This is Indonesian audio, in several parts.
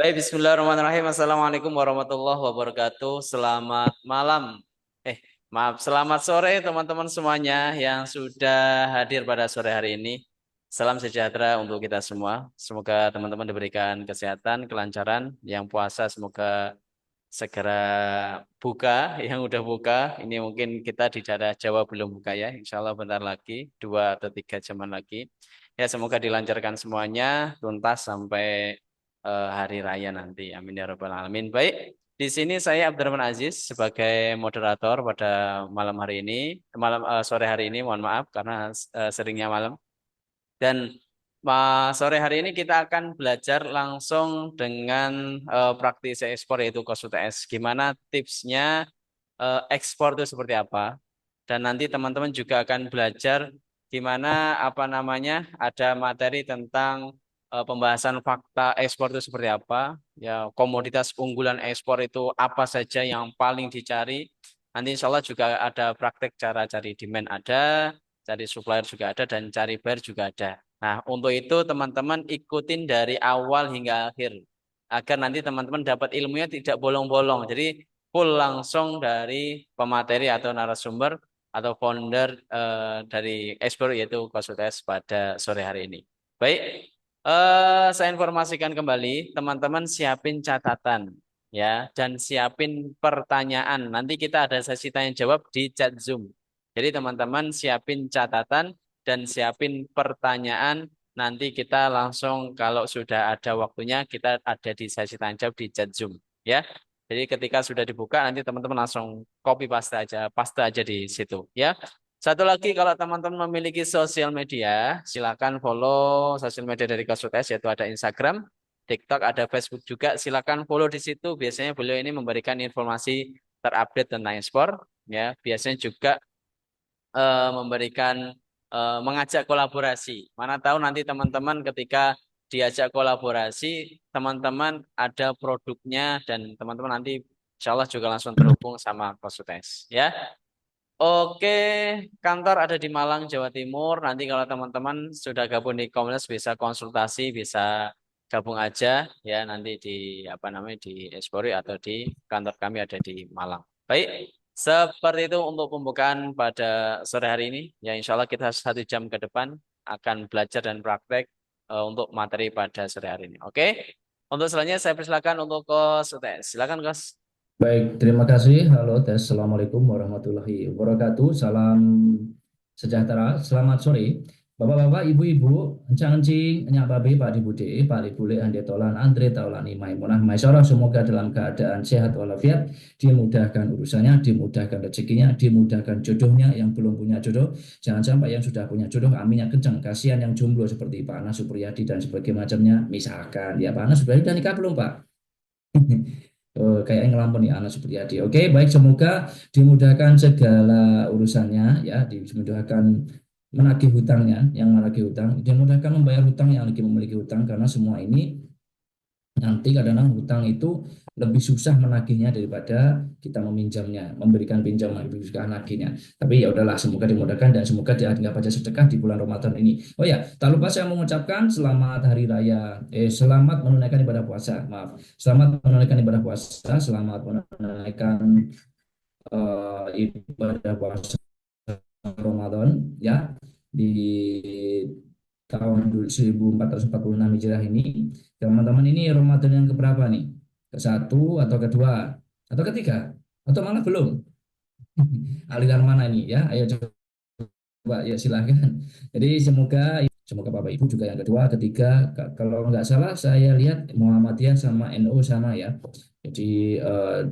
Baik, Bismillahirrahmanirrahim. Assalamualaikum warahmatullahi wabarakatuh. Selamat malam. Maaf, selamat sore teman-teman semuanya yang sudah hadir pada sore hari ini. Salam sejahtera untuk kita semua. Semoga teman-teman diberikan kesehatan, kelancaran. Yang puasa semoga segera buka. Yang udah buka, ini mungkin kita di daerah Jawa belum buka ya. Insya Allah bentar lagi, 2 atau 3 jaman lagi. Ya, semoga dilancarkan semuanya, tuntas sampai hari raya nanti. Amin ya rabbal alamin. Baik, di sini saya Abdurrahman Aziz sebagai moderator pada malam hari ini, sore hari ini. Mohon maaf karena seringnya malam. Dan sore hari ini kita akan belajar langsung dengan praktisi ekspor yaitu KOS UTS. Gimana tipsnya ekspor itu seperti apa? Dan nanti teman-teman juga akan belajar gimana apa namanya ada materi tentang pembahasan fakta ekspor itu seperti apa, ya komoditas unggulan ekspor itu apa saja yang paling dicari. Nanti insya Allah juga ada praktek cara cari demand ada, cari supplier juga ada, dan cari buyer juga ada. Nah, untuk itu teman-teman ikutin dari awal hingga akhir agar nanti teman-teman dapat ilmunya tidak bolong-bolong. Jadi full langsung dari pemateri atau narasumber atau founder dari Explore yaitu Konsultas pada sore hari ini. Baik, saya informasikan kembali, teman-teman siapin catatan ya dan siapin pertanyaan. Nanti kita ada sesi tanya jawab di chat Zoom. Jadi teman-teman siapin catatan dan siapin pertanyaan. Nanti kita langsung kalau sudah ada waktunya kita ada di sesi tanya jawab di chat Zoom ya. Jadi ketika sudah dibuka nanti teman-teman langsung copy paste aja di situ ya. Satu lagi kalau teman-teman memiliki sosial media, silakan follow sosial media dari Konsultas yaitu ada Instagram, TikTok, ada Facebook juga. Silakan follow di situ. Biasanya beliau ini memberikan informasi terupdate tentang ekspor ya. Biasanya juga memberikan mengajak kolaborasi. Mana tahu nanti teman-teman ketika diajak kolaborasi, teman-teman ada produknya dan teman-teman nanti insya Allah juga langsung terhubung sama Konsultas ya. Oke, kantor ada di Malang, Jawa Timur. Nanti kalau teman-teman sudah gabung di Komunitas bisa konsultasi, bisa gabung aja ya nanti di apa namanya di Espori atau di kantor kami ada di Malang. Baik, seperti itu untuk pembukaan pada sore hari ini. Ya insya Allah kita 1 jam ke depan akan belajar dan praktek untuk materi pada sore hari ini. Oke, untuk selanjutnya saya persilakan untuk Kos UTS. Silakan Kos. Baik, terima kasih. Halo, tes. Assalamualaikum warahmatullahi wabarakatuh. Salam sejahtera. Selamat sore. Bapak-bapak, ibu-ibu, encang-encing, enyak babe, Pak Dibude, Pak Dibule, Ande Tolan, Andre Taulani, Maimunah, Maisarah, semoga dalam keadaan sehat walafiat, dimudahkan urusannya, dimudahkan rezekinya, dimudahkan jodohnya, yang belum punya jodoh, jangan sampai yang sudah punya jodoh, aminnya kencang, kasihan yang jomblo seperti Pak Anas Supriyadi dan sebagainya macamnya, misalkan, ya Pak Anas Supriyadi udah nikah belum Pak? Kayak ngelamun nih Anas Supriyadi. Oke, baik semoga dimudahkan segala urusannya ya, dimudahkan menagih hutangnya, yang menagih hutang, dimudahkan membayar hutang yang lagi memiliki hutang karena semua ini nanti kadang-kadang hutang itu lebih susah menagihnya daripada kita meminjamnya, memberikan pinjaman lebih susah nagihnya. Tapi ya udahlah, semoga dimudahkan dan semoga dianggap aja sedekah di bulan Ramadan ini. Oh ya, tak lupa saya mengucapkan selamat hari raya, selamat menunaikan ibadah puasa, maaf, selamat menunaikan ibadah puasa, selamat menunaikan ibadah puasa Ramadan ya di tahun 1446 Hijriah ini. Teman-teman ini Ramadan yang keberapa nih? Ke satu atau kedua atau ketiga atau malah belum? Aliran mana ini ya? Ayo coba ya silahkan. Jadi semoga Bapak Ibu juga yang kedua, ketiga, kalau nggak salah saya lihat Muhammadiyah sama NU sama ya. Jadi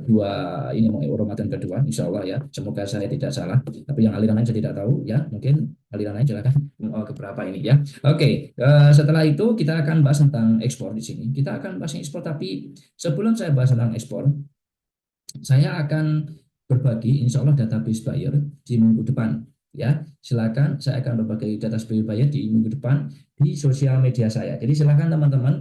dua ini mau Ramadan kedua, Insya Allah ya. Semoga saya tidak salah. Tapi yang aliran lain saya tidak tahu ya. Mungkin aliran lain silakan keberapa ini ya. Oke, setelah itu kita akan bahas tentang ekspor di sini. Kita akan bahas ekspor, tapi sebelum saya bahas tentang ekspor, saya akan berbagi insya Allah database buyer di minggu depan ya. Silakan saya akan berbagi database buyer di minggu depan di sosial media saya. Jadi silakan teman-teman,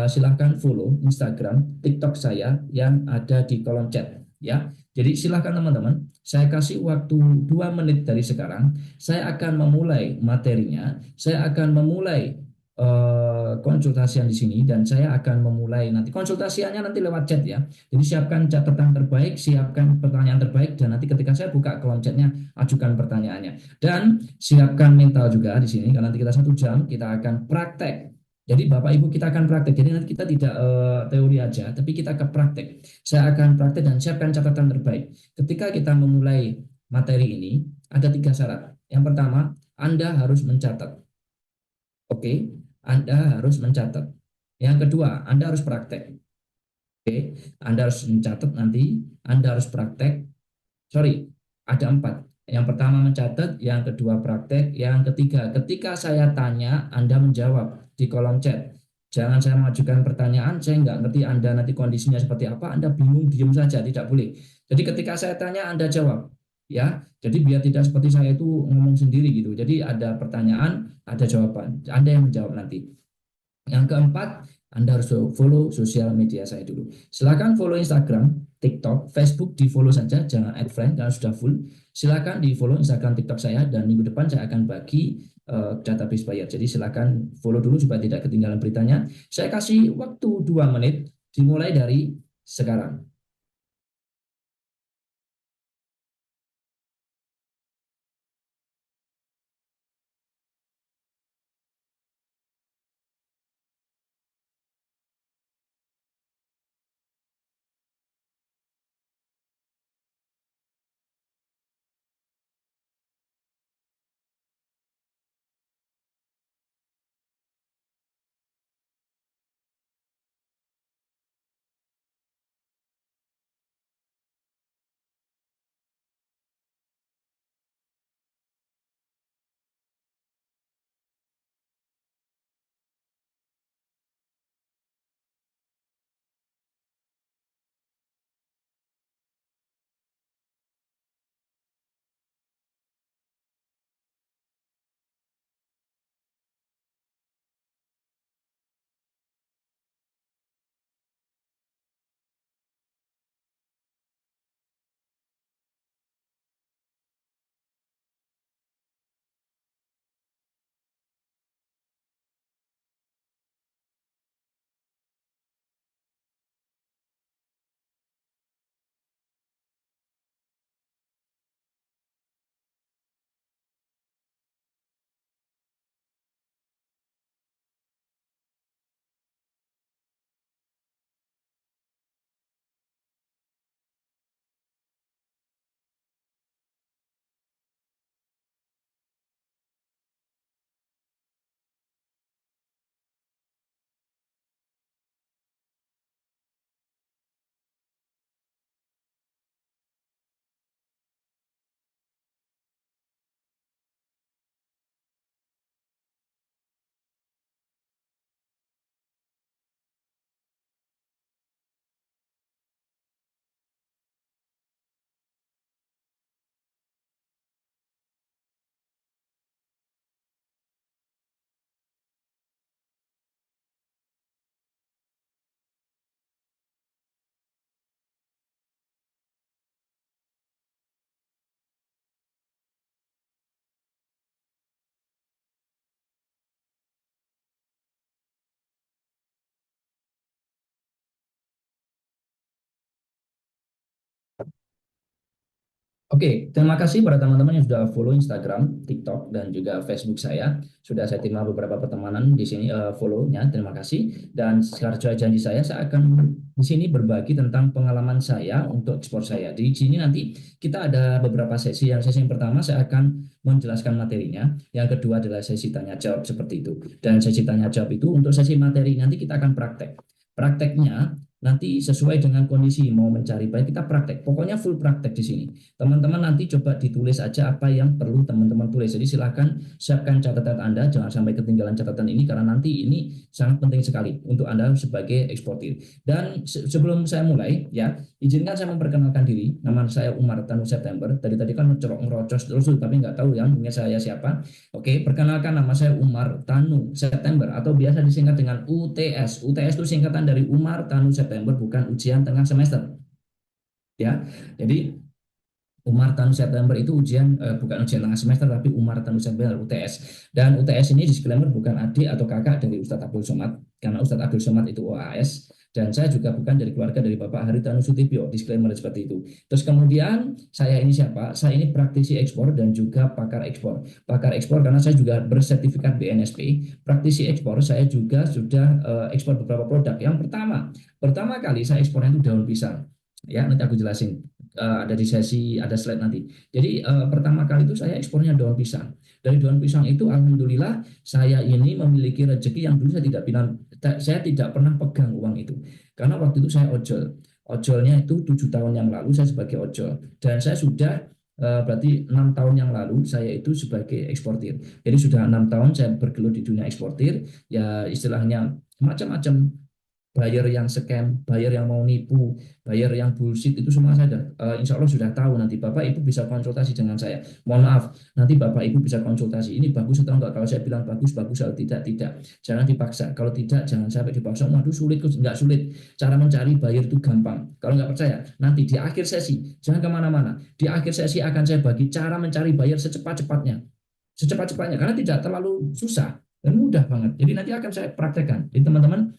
silakan follow Instagram, TikTok saya yang ada di kolom chat ya. Jadi silakan teman-teman, saya kasih waktu 2 menit dari sekarang, saya akan memulai materinya, saya akan memulai konsultasian di sini dan saya akan memulai nanti konsultasiannya nanti lewat chat ya. Jadi siapkan catatan terbaik, siapkan pertanyaan terbaik dan nanti ketika saya buka kolom chatnya ajukan pertanyaannya dan siapkan mental juga di sini karena nanti kita 1 jam kita akan praktek. Jadi Bapak Ibu kita akan praktek. Jadi nanti kita tidak teori aja, tapi kita ke praktek. Saya akan praktek dan siapkan catatan terbaik. Ketika kita memulai materi ini ada 3 syarat. Yang pertama, Anda harus mencatat. Oke, Anda harus mencatat. Yang kedua, Anda harus praktek. Oke, Anda harus mencatat nanti, Anda harus praktek. Sorry, ada 4. Yang pertama mencatat, yang kedua praktek, yang ketiga ketika saya tanya, Anda menjawab di kolom chat. Jangan saya mengajukan pertanyaan, saya nggak ngerti Anda nanti kondisinya seperti apa, Anda bingung, diam saja, tidak boleh. Jadi ketika saya tanya, Anda jawab. Ya, jadi biar tidak seperti saya itu ngomong sendiri gitu. Jadi ada pertanyaan, ada jawaban. Anda yang menjawab nanti. Yang keempat, Anda harus follow sosial media saya dulu. Silakan follow Instagram, TikTok, Facebook di follow saja, jangan add friend karena sudah full. Silakan di follow Instagram, TikTok saya dan minggu depan saya akan bagi database buyer. Jadi silakan follow dulu supaya tidak ketinggalan beritanya. Saya kasih waktu 2 menit dimulai dari sekarang. Oke, terima kasih pada teman-teman yang sudah follow Instagram, TikTok, dan juga Facebook saya. Sudah saya terima beberapa pertemanan di sini follow-nya. Terima kasih. Dan sesuai janji saya akan di sini berbagi tentang pengalaman saya untuk ekspor saya. Di sini nanti kita ada beberapa sesi. Yang sesi yang pertama saya akan menjelaskan materinya. Yang kedua adalah sesi tanya jawab seperti itu. Dan sesi tanya jawab itu untuk sesi materi nanti kita akan praktek. Prakteknya nanti sesuai dengan kondisi mau mencari baik kita praktek. Pokoknya full praktek di sini. Teman-teman nanti coba ditulis aja apa yang perlu teman-teman tulis. Jadi silakan siapkan catatan Anda, jangan sampai ketinggalan catatan ini karena nanti ini sangat penting sekali untuk Anda sebagai eksportir. Dan sebelum saya mulai, ya izinkan saya memperkenalkan diri. Nama saya Umar Tanu September. Tadi kan ngerocos terus, tapi nggak tahu ya mungkin saya siapa. Oke, perkenalkan nama saya Umar Tanu September atau biasa disingkat dengan UTS. UTS itu singkatan dari Umar Tanu September, bukan ujian tengah semester. Ya, jadi Umar Tanu September itu ujian bukan ujian tengah semester tapi Umar Tanu September UTS. Dan UTS ini disclaimer bukan adik atau kakak dari Ustadz Abdul Somad karena Ustadz Abdul Somad itu OAS dan saya juga bukan dari keluarga dari Bapak Haritanu Sutibyo, disclaimer seperti itu. Terus kemudian saya ini siapa? Saya ini praktisi ekspor dan juga pakar ekspor. Pakar ekspor karena saya juga bersertifikat BNSP. Praktisi ekspor saya juga sudah ekspor beberapa produk. Yang pertama kali saya ekspornya itu daun pisang. Ya, nanti aku jelasin. Ada di sesi, ada slide nanti. Jadi pertama kali itu saya ekspornya daun pisang. Dari daun pisang itu alhamdulillah saya ini memiliki rezeki yang dulu saya tidak pernah pegang uang itu. Karena waktu itu saya ojol. Ojolnya itu 7 tahun yang lalu saya sebagai ojol. Dan saya sudah berarti 6 tahun yang lalu saya itu sebagai eksportir. Jadi sudah 6 tahun saya bergelut di dunia eksportir. Ya istilahnya macam-macam, buyer yang scam, buyer yang mau nipu, buyer yang bullshit itu semua saya insya Allah sudah tahu. Nanti Bapak Ibu bisa konsultasi dengan saya. Mohon maaf, nanti Bapak Ibu bisa konsultasi. Ini bagus atau enggak? Kalau saya bilang bagus, bagus. Kalau tidak, tidak. Jangan dipaksa. Kalau tidak, jangan sampai dipaksa. Waduh sulit, enggak sulit. Cara mencari buyer itu gampang. Kalau enggak percaya, nanti di akhir sesi, jangan kemana-mana. Di akhir sesi akan saya bagi cara mencari buyer secepat-cepatnya. Secepat-cepatnya, karena tidak terlalu susah dan mudah banget. Jadi nanti akan saya praktekkan. Jadi teman-teman,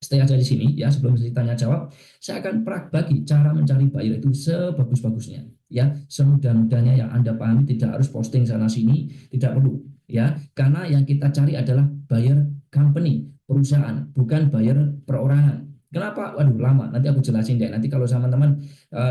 stay aja di sini ya, sebelum saya tanya jawab saya akan bagi cara mencari buyer itu sebagus-bagusnya ya, semudah-mudahnya yang Anda pahami. Tidak harus posting sana sini, tidak perlu ya, karena yang kita cari adalah buyer company, perusahaan, bukan buyer perorangan. Kenapa? Waduh lama, nanti aku jelasin deh. Nanti kalau sama teman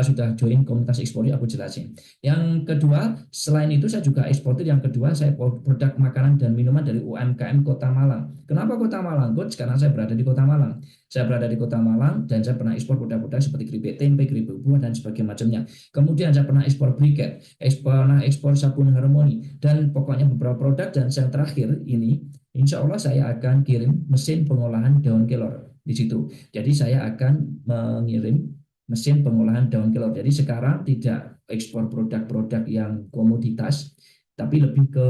sudah join komunitas ekspor aku jelasin. Yang kedua, selain itu saya juga eksportir. Yang kedua, saya produk makanan dan minuman dari UMKM Kota Malang. Kenapa Kota Malang, Coach? Karena saya berada di Kota Malang. Saya berada di Kota Malang dan saya pernah ekspor produk-produk seperti keripik tempe, keripik buah dan sebagainya macamnya. Kemudian saya pernah ekspor briket, pernah ekspor sabun harmoni dan pokoknya beberapa produk. Dan yang terakhir ini, insya Allah saya akan kirim mesin pengolahan daun kelor di situ. Jadi saya akan mengirim mesin pengolahan daun kelor. Jadi sekarang tidak ekspor produk-produk yang komoditas, tapi lebih ke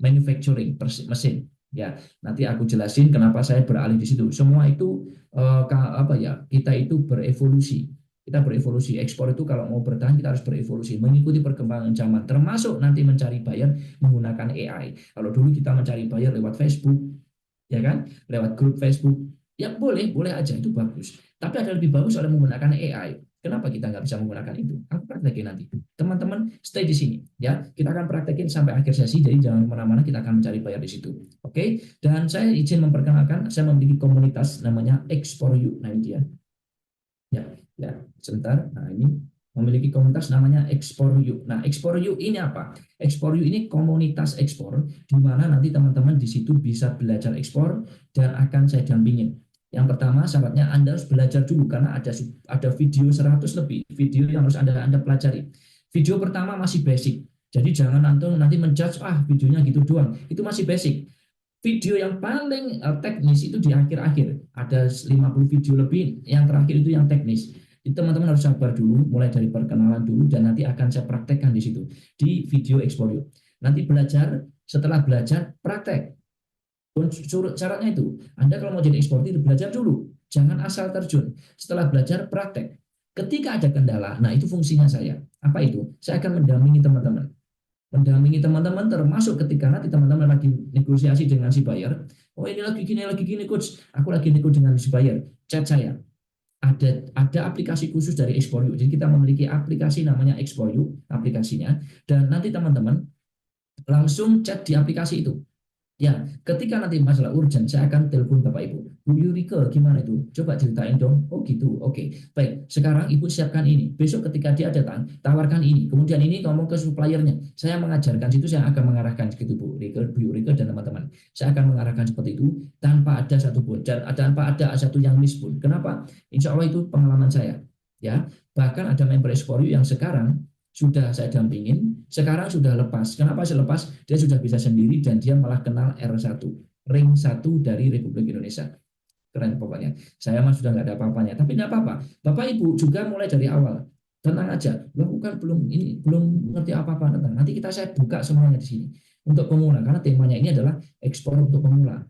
manufacturing mesin. Ya, nanti aku jelasin kenapa saya beralih di situ. Semua itu apa ya? Kita itu berevolusi. Kita berevolusi. Ekspor itu kalau mau bertahan kita harus berevolusi, mengikuti perkembangan zaman. Termasuk nanti mencari buyer menggunakan AI. Kalau dulu kita mencari buyer lewat Facebook, ya kan? Lewat grup Facebook. Ya boleh, boleh aja itu bagus. Tapi ada lebih bagus kalau menggunakan AI. Kenapa kita nggak bisa menggunakan itu? Aku praktekin nanti. Teman-teman stay di sini ya. Kita akan praktekin sampai akhir sesi. Jadi jangan kemana-mana. Kita akan mencari buyer di situ. Oke. Dan saya izin memperkenalkan. Saya memiliki komunitas namanya Explore You. Nah ini dia. Ya, sebentar. Nah ini memiliki komunitas namanya Explore You. Nah Explore You ini apa? Explore You ini komunitas ekspor di mana nanti teman-teman di situ bisa belajar ekspor dan akan saya dampingin. Yang pertama syaratnya Anda harus belajar dulu karena ada video 100 lebih video yang harus Anda pelajari. Video pertama masih basic. Jadi jangan nanti menjudge videonya gitu doang. Itu masih basic. Video yang paling teknis itu di akhir-akhir. Ada 50 video lebih, yang terakhir itu yang teknis. Teman-teman harus sabar dulu, mulai dari perkenalan dulu dan nanti akan saya praktekkan di situ di video Explore. Nanti belajar, setelah belajar praktek. Syaratnya itu, Anda kalau mau jadi eksportir belajar dulu, jangan asal terjun. Setelah belajar praktek. Ketika ada kendala, nah itu fungsinya saya. Apa itu? Saya akan mendampingi teman-teman. Mendampingi teman-teman termasuk ketika nanti teman-teman lagi negosiasi dengan si buyer. Oh ini lagi gini coach, aku lagi nego dengan si buyer. Chat saya. Ada aplikasi khusus dari Explore You. Jadi kita memiliki aplikasi namanya Explore You, aplikasinya. Dan nanti teman-teman langsung chat di aplikasi itu. Ya, ketika nanti masalah urgent, saya akan telepon Bapak Ibu. Bu Yurika, gimana itu? Coba ceritain dong. Oh gitu, oke. Baik, sekarang Ibu siapkan ini. Besok ketika dia datang, tawarkan ini. Kemudian ini ngomong ke suppliernya. Saya mengajarkan situ, saya akan mengarahkan segitu Bu Yurika dan teman-teman. Saya akan mengarahkan seperti itu tanpa ada satu pun, tanpa ada satu yang miss pun. Kenapa? Insya Allah itu pengalaman saya. Ya, bahkan ada member Explore You yang sekarang sudah saya dampingin, sekarang sudah lepas. Kenapa saya lepas? Dia sudah bisa sendiri dan dia malah kenal R1, ring 1 dari Republik Indonesia. Keren pokoknya. Saya mah sudah nggak ada apa-apanya, tapi nggak apa-apa. Bapak Ibu juga mulai dari awal. Tenang aja, bukan belum ngerti apa-apa tentang. Nanti saya buka semuanya di sini untuk pemula karena temanya ini adalah ekspor untuk pemula.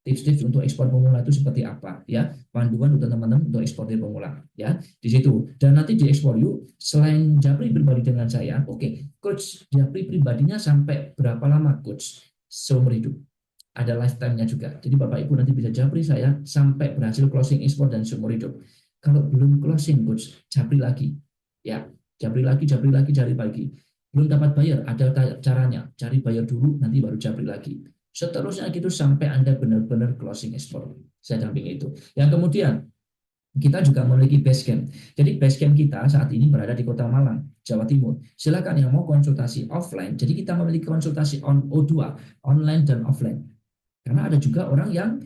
tips-tips untuk ekspor pemula itu seperti apa ya, panduan untuk teman-teman untuk eksportir pemula ya di situ. Dan nanti di Explore You selain Japri pribadi dengan saya, oke, coach Japri pribadinya sampai berapa lama coach? Seumur hidup, ada lifetime-nya juga. Jadi Bapak Ibu nanti bisa Japri saya sampai berhasil closing ekspor dan seumur hidup. Kalau belum closing coach, Japri lagi ya, Japri lagi, Japri lagi, Japri lagi. Belum dapat bayar, ada caranya, cari bayar dulu nanti baru Japri lagi. Seterusnya gitu sampai Anda benar-benar closing ekspor. Saya dampingi itu. Yang kemudian kita juga memiliki base camp. Jadi base camp kita saat ini berada di Kota Malang, Jawa Timur. Silakan yang mau konsultasi offline. Jadi kita memiliki konsultasi on O2, online dan offline. Karena ada juga orang yang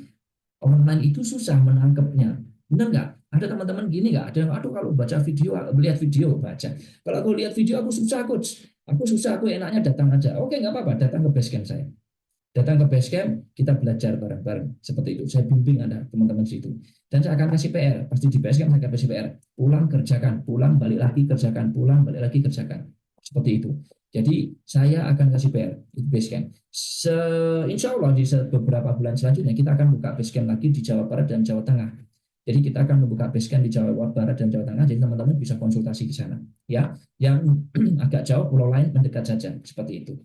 online itu susah menangkapnya. Benar nggak? Ada teman-teman gini nggak? Ada yang, aduh kalau baca video, melihat video, baca. Kalau aku lihat video, aku susah, coach. Aku susah, aku enaknya datang aja. Oke, nggak apa-apa, datang ke base camp saya. Datang ke Basecamp, kita belajar bareng-bareng. Seperti itu. Saya bimbing Anda, teman-teman situ. Dan saya akan kasih PR. Pasti di Basecamp saya akan kasih PR. Pulang, kerjakan. Pulang, balik lagi, kerjakan. Pulang, balik lagi, kerjakan. Seperti itu. Jadi saya akan kasih PR di Basecamp. Insya Allah di beberapa bulan selanjutnya kita akan buka Basecamp lagi di Jawa Barat dan Jawa Tengah. Jadi kita akan membuka Basecamp di Jawa Barat dan Jawa Tengah. Jadi teman-teman bisa konsultasi di sana. Ya, yang agak jauh pulau lain mendekat saja. Seperti itu.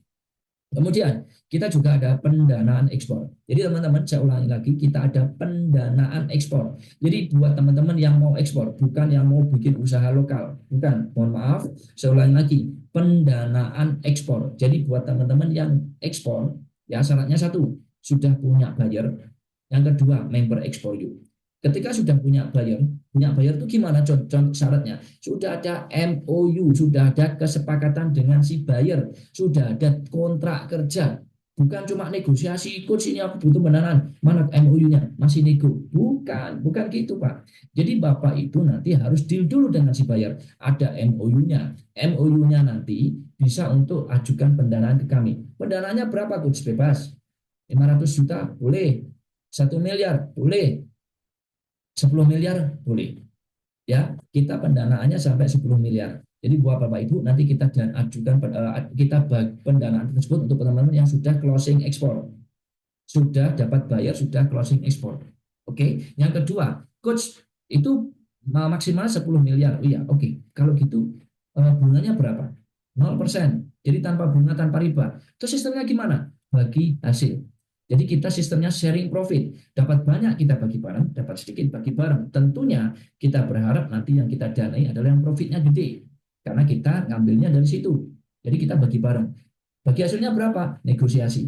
Kemudian kita juga ada pendanaan ekspor. Jadi teman-teman saya ulangi lagi, kita ada pendanaan ekspor. Jadi buat teman-teman yang mau ekspor, bukan yang mau bikin usaha lokal, bukan. Mohon maaf, saya ulangi lagi, pendanaan ekspor. Jadi buat teman-teman yang ekspor, ya syaratnya satu, sudah punya buyer. Yang kedua, member Explore You. Ketika sudah punya buyer itu gimana contoh syaratnya? Sudah ada MOU, sudah ada kesepakatan dengan si buyer, sudah ada kontrak kerja. Bukan cuma negosiasi, coach ini aku butuh pendanaan, mana MOU-nya? Masih nego. Bukan gitu Pak. Jadi Bapak itu nanti harus deal dulu dengan si buyer. Ada MOU-nya. MOU-nya nanti bisa untuk ajukan pendanaan ke kami. Pendanaannya berapa coach? Bebas. 500 juta boleh. 1 miliar boleh. 10 miliar boleh. Ya, kita pendanaannya sampai 10 miliar. Jadi buat Bapak Ibu nanti kita ajukan kita pendanaan tersebut untuk teman-teman yang sudah closing ekspor. Sudah dapat bayar, sudah closing ekspor. Oke. Yang kedua, coach itu maksimal 10 miliar. Oh iya, oke. Kalau gitu bunganya berapa? 0%. Jadi tanpa bunga, tanpa riba. Terus sistemnya gimana? Bagi hasil. Jadi kita sistemnya sharing profit. Dapat banyak kita bagi bareng, dapat sedikit bagi bareng. Tentunya kita berharap nanti yang kita danai adalah yang profitnya gede. Karena kita ngambilnya dari situ. Jadi kita bagi bareng. Bagi hasilnya berapa? Negosiasi.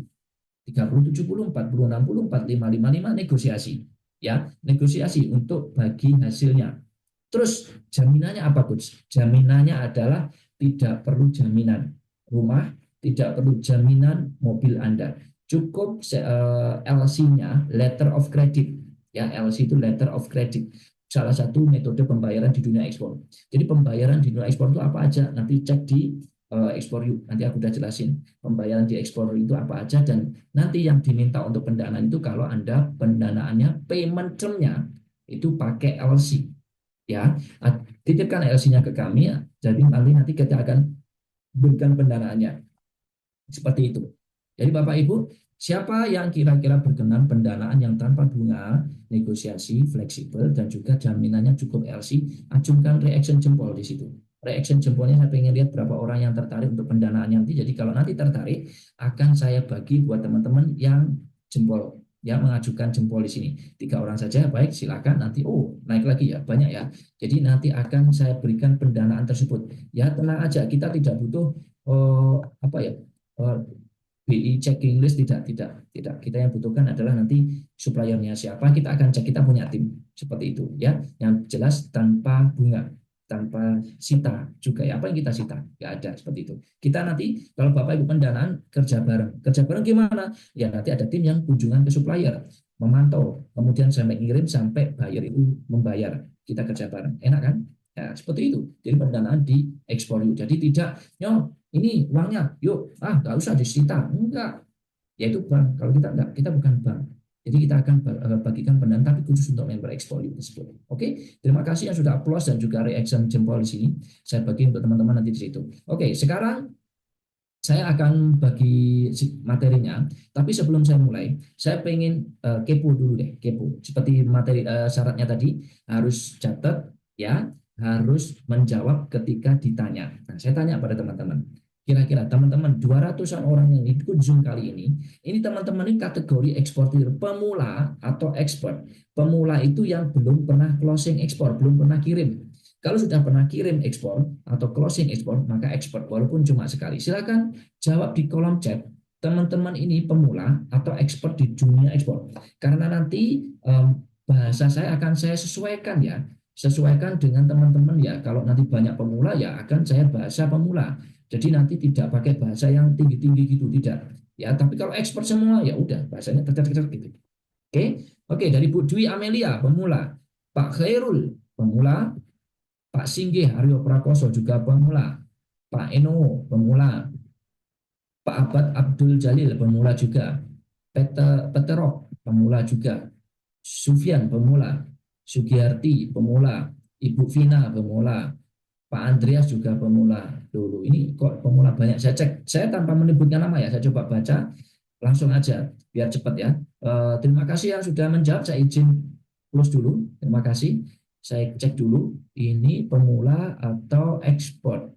30, 70, 40, 60, 45, 55 negosiasi. Ya, negosiasi untuk bagi hasilnya. Terus jaminannya apa, Coach? Jaminannya adalah tidak perlu jaminan rumah, tidak perlu jaminan mobil Anda. Cukup LC-nya, letter of credit. Ya, LC itu letter of credit. Salah satu metode pembayaran di dunia ekspor. Jadi pembayaran di dunia ekspor itu apa aja? Nanti cek di Explore You. Nanti aku udah jelasin pembayaran di Explore You itu apa aja, dan nanti yang diminta untuk pendanaan itu kalau Anda pendanaannya payment term-nya itu pakai LC. Ya, titipkan LC-nya ke kami ya. Jadi nanti kita akan berikan pendanaannya. Seperti itu. Jadi Bapak Ibu, siapa yang kira-kira berkenan pendanaan yang tanpa bunga, negosiasi, fleksibel, dan juga jaminannya cukup LC, ajukan reaction jempol di situ. Reaction jempolnya saya pengen lihat berapa orang yang tertarik untuk pendanaan nanti. Jadi kalau nanti tertarik, akan saya bagi buat teman-teman yang jempol, yang mengajukan jempol di sini. 3 orang saja, baik silakan. Nanti naik lagi ya, banyak ya. Jadi nanti akan saya berikan pendanaan tersebut. Ya tenang aja, kita tidak butuh apa ya, BI checking list, tidak. Kita yang butuhkan adalah nanti suppliernya siapa, kita akan cek, kita punya tim seperti itu ya. Yang jelas tanpa bunga, tanpa sita juga ya. Apa yang kita sita? Nggak ada seperti itu. Kita nanti kalau Bapak Ibu pendanaan kerja bareng gimana? Ya nanti ada tim yang kunjungan ke supplier, memantau, kemudian sampai ngirim sampai buyer itu membayar. Kita kerja bareng. Enak kan? Ya, seperti itu. Jadi pendanaan di Explore You. Jadi tidak, ini uangnya, yuk, nggak usah disita. Enggak. Yaitu bank. Kalau kita enggak, kita bukan bank. Jadi kita akan bagikan pendanaan, tapi khusus untuk member Explore You tersebut. Oke, terima kasih yang sudah applause dan juga reaction jempol di sini. Saya bagi untuk teman-teman nanti di situ. Oke, sekarang saya akan bagi materinya, tapi sebelum saya mulai, saya pengen kepo dulu deh, kepo. Seperti materi syaratnya tadi, harus catat ya, harus menjawab ketika ditanya. Nah, saya tanya pada teman-teman, kira-kira teman-teman 200-an orang yang ikut Zoom kali ini teman-teman ini kategori eksportir pemula atau expert. Pemula itu yang belum pernah closing ekspor, belum pernah kirim. Kalau sudah pernah kirim ekspor atau closing ekspor, maka expert walaupun cuma sekali. Silakan jawab di kolom chat. Teman-teman ini pemula atau expert di dunia ekspor. Karena nanti bahasa saya akan saya sesuaikan ya. Sesuaikan dengan teman-teman ya. Kalau nanti banyak pemula ya akan saya bahasa pemula. Jadi nanti tidak pakai bahasa yang tinggi-tinggi gitu, tidak. Ya, tapi kalau expert semua ya udah bahasanya tercecer gitu. Oke. Oke, dari Bu Dwi Amelia pemula. Pak Khairul pemula. Pak Singgih Aryo Prakoso juga pemula, Pak Eno pemula, Pak Abad Abdul Jalil pemula juga, Peterok pemula juga, Sufyan pemula, Sugiyarti pemula, Ibu Vina pemula, Pak Andreas juga pemula. Dulu ini kok pemula banyak. Saya cek, saya tanpa menyebutkan nama ya, saya coba baca langsung aja biar cepat ya. Terima kasih yang sudah menjawab. Saya izin close dulu. Terima kasih. Saya cek dulu ini pemula atau ekspor.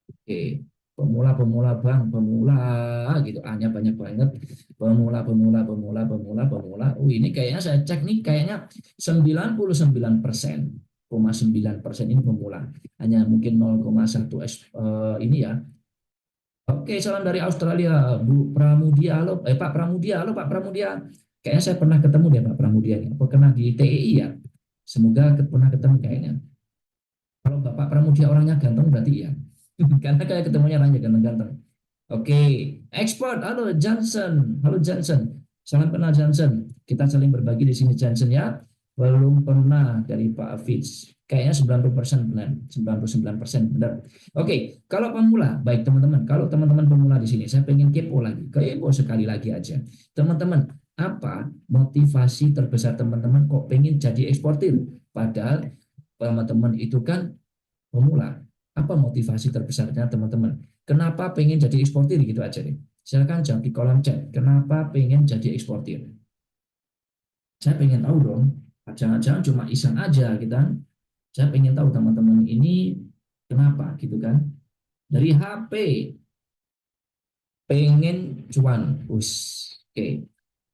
Oke, pemula bang, pemula gitu. Hanya banyak banget pemula. Ini kayaknya saya cek nih kayaknya 99,9% ini pemula. Hanya mungkin 0,1 ini ya. Oke, salam dari Australia, Bu Pramudia. Halo, Pak Pramudia. Halo, Pak Pramudia. Kayaknya saya pernah ketemu deh Pak Pramudia. Apa pernah di TEI ya? Semoga pernah ketemu kayaknya. Kalau Bapak Pramudia orangnya ganteng berarti ya. Karena kayak ketemunya orangnya ganteng-ganteng. Oke, ekspor. Halo Johnson. Halo Johnson. Salam kenal Johnson. Kita saling berbagi di sini Johnson ya. Belum pernah dari Pak Fitz. Kayaknya 90% benar. 99% benar. Oke, kalau pemula, baik teman-teman. Kalau teman-teman pemula di sini, saya pengen kepo lagi. Kepo sekali lagi aja. Teman-teman, apa motivasi terbesar teman-teman kok pengen jadi eksportir? Padahal teman-teman itu kan pemula. Apa motivasi terbesarnya teman-teman? Kenapa pengen jadi eksportir gitu aja nih. Silakan jawab di kolom chat. Kenapa pengen jadi eksportir? Saya pengen tahu dong. Jangan-jangan cuma iseng aja gitu kan. Saya pengen tahu teman-teman ini kenapa gitu kan. Dari HP pengen cuan. Oke.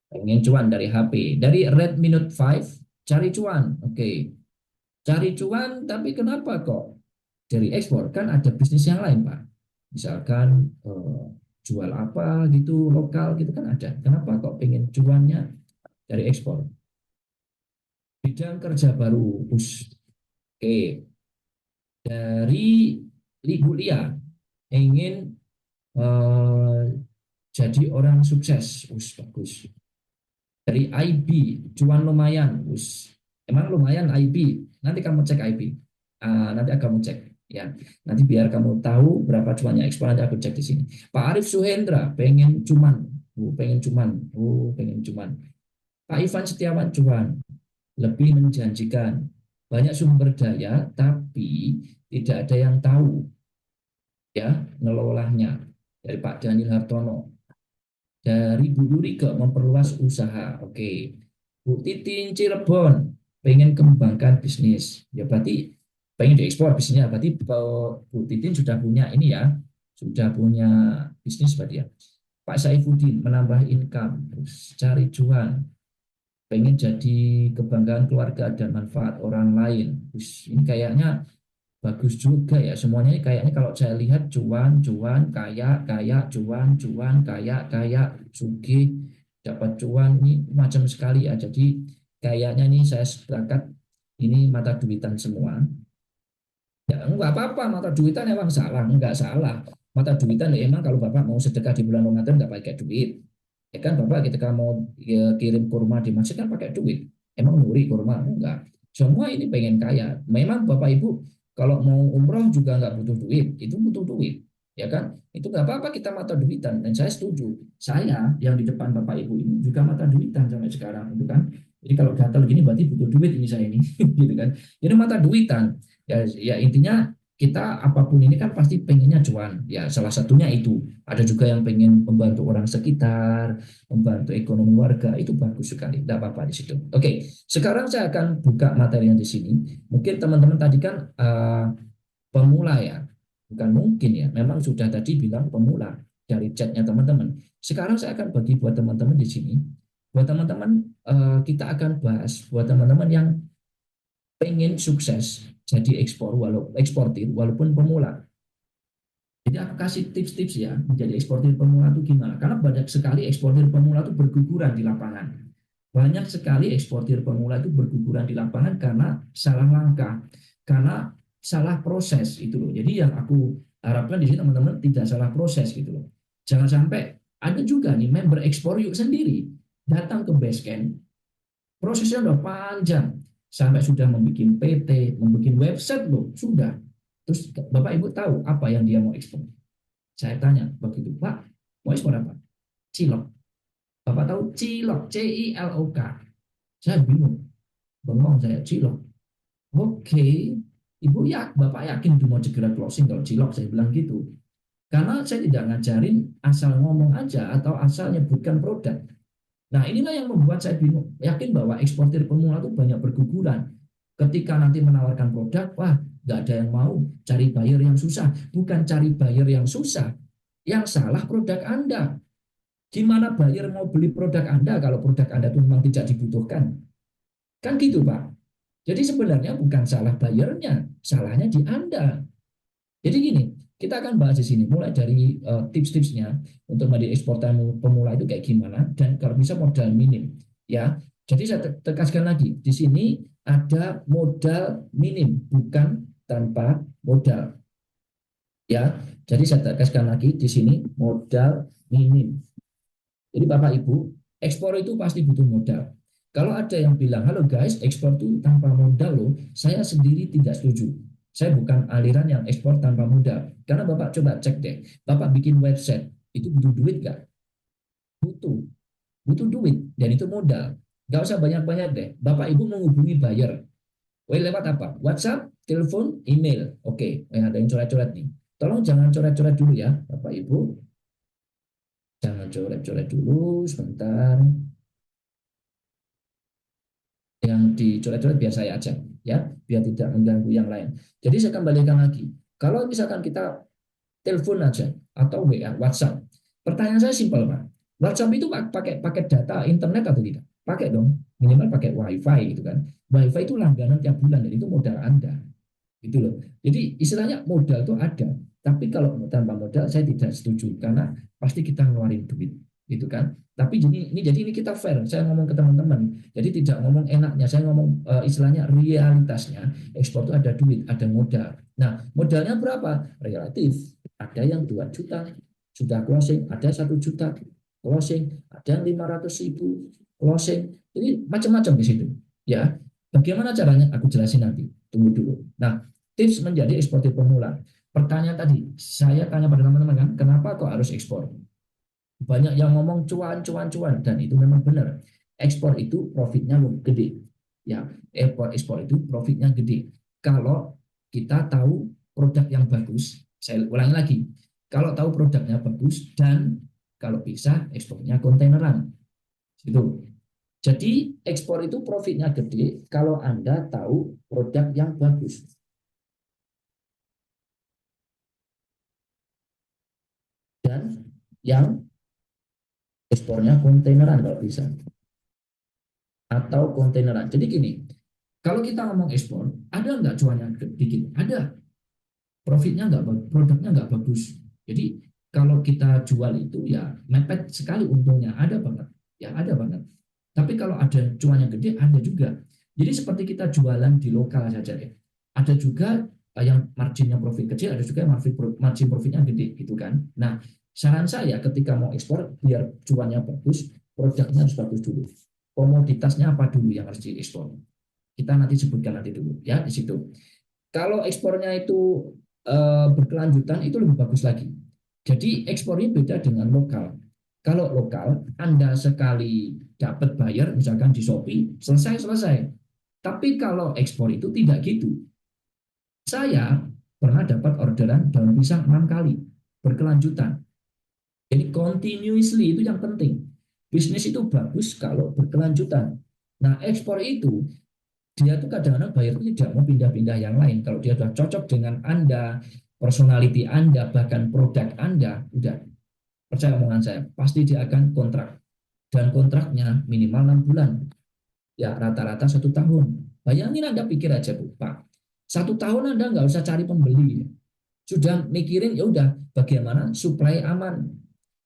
Pengen cuan dari HP. Dari Red Minute 5 cari cuan. Oke. Cari cuan tapi kenapa kok dari ekspor? Kan ada bisnis yang lain, Pak. Misalkan jual apa gitu lokal gitu kan ada. Kenapa kok pengen cuannya dari ekspor? Bidang kerja baru. Oke. Dari Ibu Lia ingin eh, jadi orang sukses. Bagus. Dari IB cuan lumayan. Emang lumayan IB. Nanti kamu cek IB. Nanti kamu cek ya. Nanti biar kamu tahu berapa cuannya ekspor nanti aku cek di sini. Pak Arif Suhendra pengen cuman. Pengen cuman. Pengen cuman. Pak Ivan Setiawan cuan. Lebih menjanjikan. Banyak sumber daya tapi tidak ada yang tahu ya ngelolahnya. Dari Pak Daniel Hartono. Dari Bu Yurika memperluas usaha. Oke. Bu Titin Cirebon pengen kembangkan bisnis. Ya berarti pengen diekspor bisnisnya. Berarti Bu Titin sudah punya ini ya. Sudah punya bisnis berarti ya. Pak Saifuddin menambah income. Terus cari cuan. Pengen jadi kebanggaan keluarga dan manfaat orang lain. Terus ini kayaknya bagus juga ya. Semuanya ini kayaknya kalau saya lihat cuan, cuan, kaya, kaya, cuan, cuan, kaya, kaya, sugih, dapat cuan ini macam sekali ya. Jadi kayaknya ini saya sepakat ini mata duitan semua. Ya enggak apa-apa mata duitan emang salah, enggak salah. Mata duitan ya emang kalau Bapak mau sedekah di bulan Ramadan enggak pakai duit. Ya kan Bapak ketika mau kirim kurma di masjid kan pakai duit. Emang nuri kurma? Enggak. Semua ini pengen kaya. Memang Bapak Ibu kalau mau umroh juga enggak butuh duit. Itu butuh duit. Ya kan? Itu enggak apa-apa kita mata duitan. Dan saya setuju. Saya yang di depan Bapak Ibu ini juga mata duitan sampai sekarang. Itu kan? Jadi kalau gatal gini berarti butuh duit ini saya ini. gitu kan? Jadi mata duitan. Ya intinya kita apapun ini kan pasti pengennya cuan. Ya, salah satunya itu. Ada juga yang pengen membantu orang sekitar, membantu ekonomi warga, itu bagus sekali. Tidak apa-apa di situ. Oke, sekarang saya akan buka materinya di sini. Mungkin teman-teman tadi kan pemula ya. Bukan mungkin ya, memang sudah tadi bilang pemula dari chatnya teman-teman. Sekarang saya akan bagi buat teman-teman di sini. Buat teman-teman, kita akan bahas buat teman-teman yang pengen sukses jadi eksportir walaupun pemula. Jadi aku kasih tips-tips ya menjadi eksportir pemula itu gimana? Karena banyak sekali eksportir pemula itu berguguran di lapangan. Banyak sekali eksportir pemula itu berguguran di lapangan karena salah langkah, karena salah proses itu loh. Jadi yang aku harapkan di sini teman-teman tidak salah proses gitu loh. Jangan sampai ada juga nih member ekspor yuk sendiri datang ke basecamp, prosesnya udah panjang sampai sudah membuat PT, membuat website loh, sudah. Terus Bapak Ibu tahu apa yang dia mau ekspor? Saya tanya begitu, Pak, mau ekspor apa? Cilok. Bapak tahu cilok, CILOK. Saya bingung, bengong saya cilok. Oke, Ibu ya, Bapak yakin itu mau segera closing kalau cilok? Saya bilang gitu. Karena saya tidak ngajarin asal ngomong aja atau asal nyebutkan produk. Nah, inilah yang membuat saya bingung. Yakin bahwa eksportir pemula itu banyak berguguran. Ketika nanti menawarkan produk, wah, nggak ada yang mau. Cari buyer yang susah. Bukan cari buyer yang susah. Yang salah produk Anda. Gimana buyer mau beli produk Anda kalau produk Anda itu memang tidak dibutuhkan? Kan gitu, Pak. Jadi sebenarnya bukan salah buyernya, salahnya di Anda. Jadi gini, kita akan bahas di sini mulai dari tips-tipsnya untuk menjadi eksportir pemula itu kayak gimana dan kalau bisa modal minim ya. Jadi saya tegaskan lagi di sini ada modal minim bukan tanpa modal ya. Jadi saya tegaskan lagi di sini modal minim. Jadi Bapak Ibu, ekspor itu pasti butuh modal. Kalau ada yang bilang, halo guys, ekspor itu tanpa modal loh, saya sendiri tidak setuju. Saya bukan aliran yang ekspor tanpa modal. Karena Bapak coba cek deh, Bapak bikin website, itu butuh duit nggak? Butuh. Butuh duit, dan itu modal. Nggak usah banyak-banyak deh. Bapak Ibu menghubungi buyer. Lewat apa? WhatsApp, telepon, email. Oke, ada yang coret-coret nih. Tolong jangan coret-coret dulu ya, Bapak Ibu. Jangan coret-coret dulu, sebentar. Yang dicoret-coret biar saya aja ya, biar tidak mengganggu yang lain. Jadi saya kembalikan lagi, kalau misalkan kita telepon aja atau WA WhatsApp, pertanyaan saya simpel Pak, WhatsApp itu pakai paket data internet atau tidak? Pakai dong, minimal pakai WiFi gitu kan. WiFi itu langganan tiap bulan, jadi itu modal Anda gitu loh. Jadi istilahnya modal itu ada, tapi kalau tanpa modal saya tidak setuju karena pasti kita ngeluarin duit gitu kan. Tapi jadi ini kita fair. Saya ngomong ke teman-teman. Jadi tidak ngomong enaknya, saya ngomong istilahnya realitasnya. Ekspor itu ada duit, ada modal. Nah, modalnya berapa? Relatif. Ada yang 2 juta sudah closing, ada 1 juta closing, ada yang 500.000 closing. Jadi macam-macam di situ. Ya, bagaimana caranya? Aku jelasin nanti. Tunggu dulu. Nah, tips menjadi eksportir pemula. Pertanyaan tadi, saya tanya pada teman-teman kan, kenapa kok harus ekspor? Banyak yang ngomong cuan, cuan, cuan, dan itu memang benar. Ekspor itu profitnya gede. Ya, ekspor itu profitnya gede. Kalau kita tahu produk yang bagus, saya ulangi lagi, kalau tahu produknya bagus dan kalau bisa ekspornya kontaineran. Itu. Jadi ekspor itu profitnya gede kalau Anda tahu produk yang bagus. Dan yang ekspornya kontaineran kalau bisa atau kontaineran. Jadi gini, kalau kita ngomong ekspor, ada nggak cuannya dikit? Ada. Profitnya nggak, produknya nggak bagus. Jadi kalau kita jual itu ya mepet sekali untungnya, ada banget. Ya ada banget. Tapi kalau ada cuannya gede, ada juga. Jadi seperti kita jualan di lokal saja ya. Ada juga yang marginnya profit kecil, ada juga yang margin profitnya gede gitu kan. Nah, saran saya ketika mau ekspor biar cuannya bagus, produknya harus bagus dulu. Komoditasnya apa dulu yang harus diekspor? Kita nanti sebutkan nanti dulu ya di situ. Kalau ekspornya itu berkelanjutan itu lebih bagus lagi. Jadi ekspornya beda dengan lokal. Kalau lokal, Anda sekali dapat buyer, misalkan di Shopee, selesai. Tapi kalau ekspor itu tidak gitu. Saya pernah dapat orderan daun pisang 6 kali berkelanjutan. Jadi continuously itu yang penting. Bisnis itu bagus kalau berkelanjutan. Nah, ekspor itu dia tuh kadang-kadang buyer itu tidak mau pindah-pindah yang lain. Kalau dia sudah cocok dengan Anda, personality Anda, bahkan produk Anda, udah percaya omongan saya, pasti dia akan kontrak. Dan kontraknya minimal 6 bulan. Ya, rata-rata 1 tahun. Bayangin Anda pikir aja, Bu, Pak. 1 tahun Anda nggak usah cari pembeli. Sudah mikirin, ya udah bagaimana supply aman,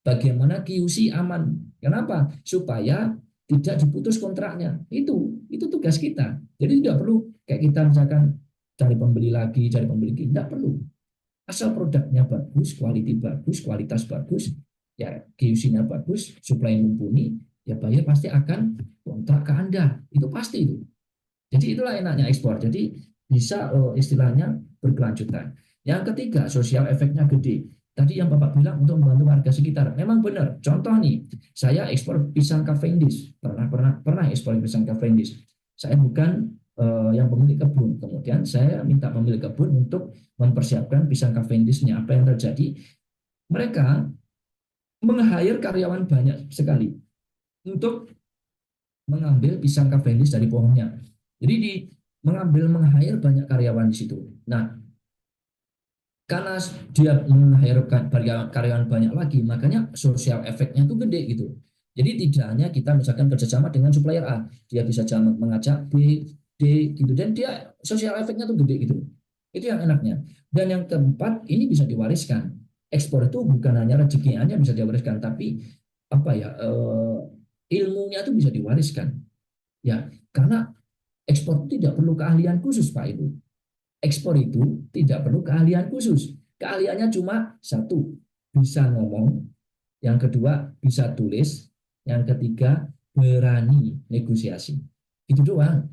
bagaimana QC aman. Kenapa? Supaya tidak diputus kontraknya. Itu tugas kita. Jadi tidak perlu kayak kita misalkan cari pembeli lagi, cari pembeli lagi. Tidak perlu. Asal produknya bagus, kualitas bagus, ya QC-nya bagus, supply mumpuni, ya buyer pasti akan kontrak ke Anda. Itu pasti itu. Jadi itulah enaknya ekspor. Jadi bisa istilahnya berkelanjutan. Yang ketiga, sosial efeknya gede. Tadi yang Bapak bilang untuk membantu warga sekitar. Memang benar. Contoh nih, saya ekspor pisang Cavendish. Pernah ekspor pisang Cavendish. Saya bukan yang pemilik kebun. Kemudian saya minta pemilik kebun untuk mempersiapkan pisang Cavendishnya. Apa yang terjadi? Mereka meng-hire karyawan banyak sekali untuk mengambil pisang Cavendish dari pohonnya. Jadi meng-hire banyak karyawan di situ. Nah, karena dia meng-hire karyawan banyak lagi, makanya sosial efeknya itu gede gitu. Jadi tidak hanya kita misalkan kerjasama dengan supplier A, dia bisa mengajak B, D gitu, dan dia sosial efeknya tuh gede gitu. Itu yang enaknya. Dan yang keempat, ini bisa diwariskan. Ekspor itu bukan hanya rezekinya bisa diwariskan, tapi apa ya, ilmunya itu bisa diwariskan. Ya, karena ekspor tidak perlu keahlian khusus, Pak Ibu. Ekspor itu tidak perlu keahlian khusus. Keahliannya cuma satu, bisa ngomong. Yang kedua, bisa tulis. Yang ketiga, berani negosiasi. Itu doang.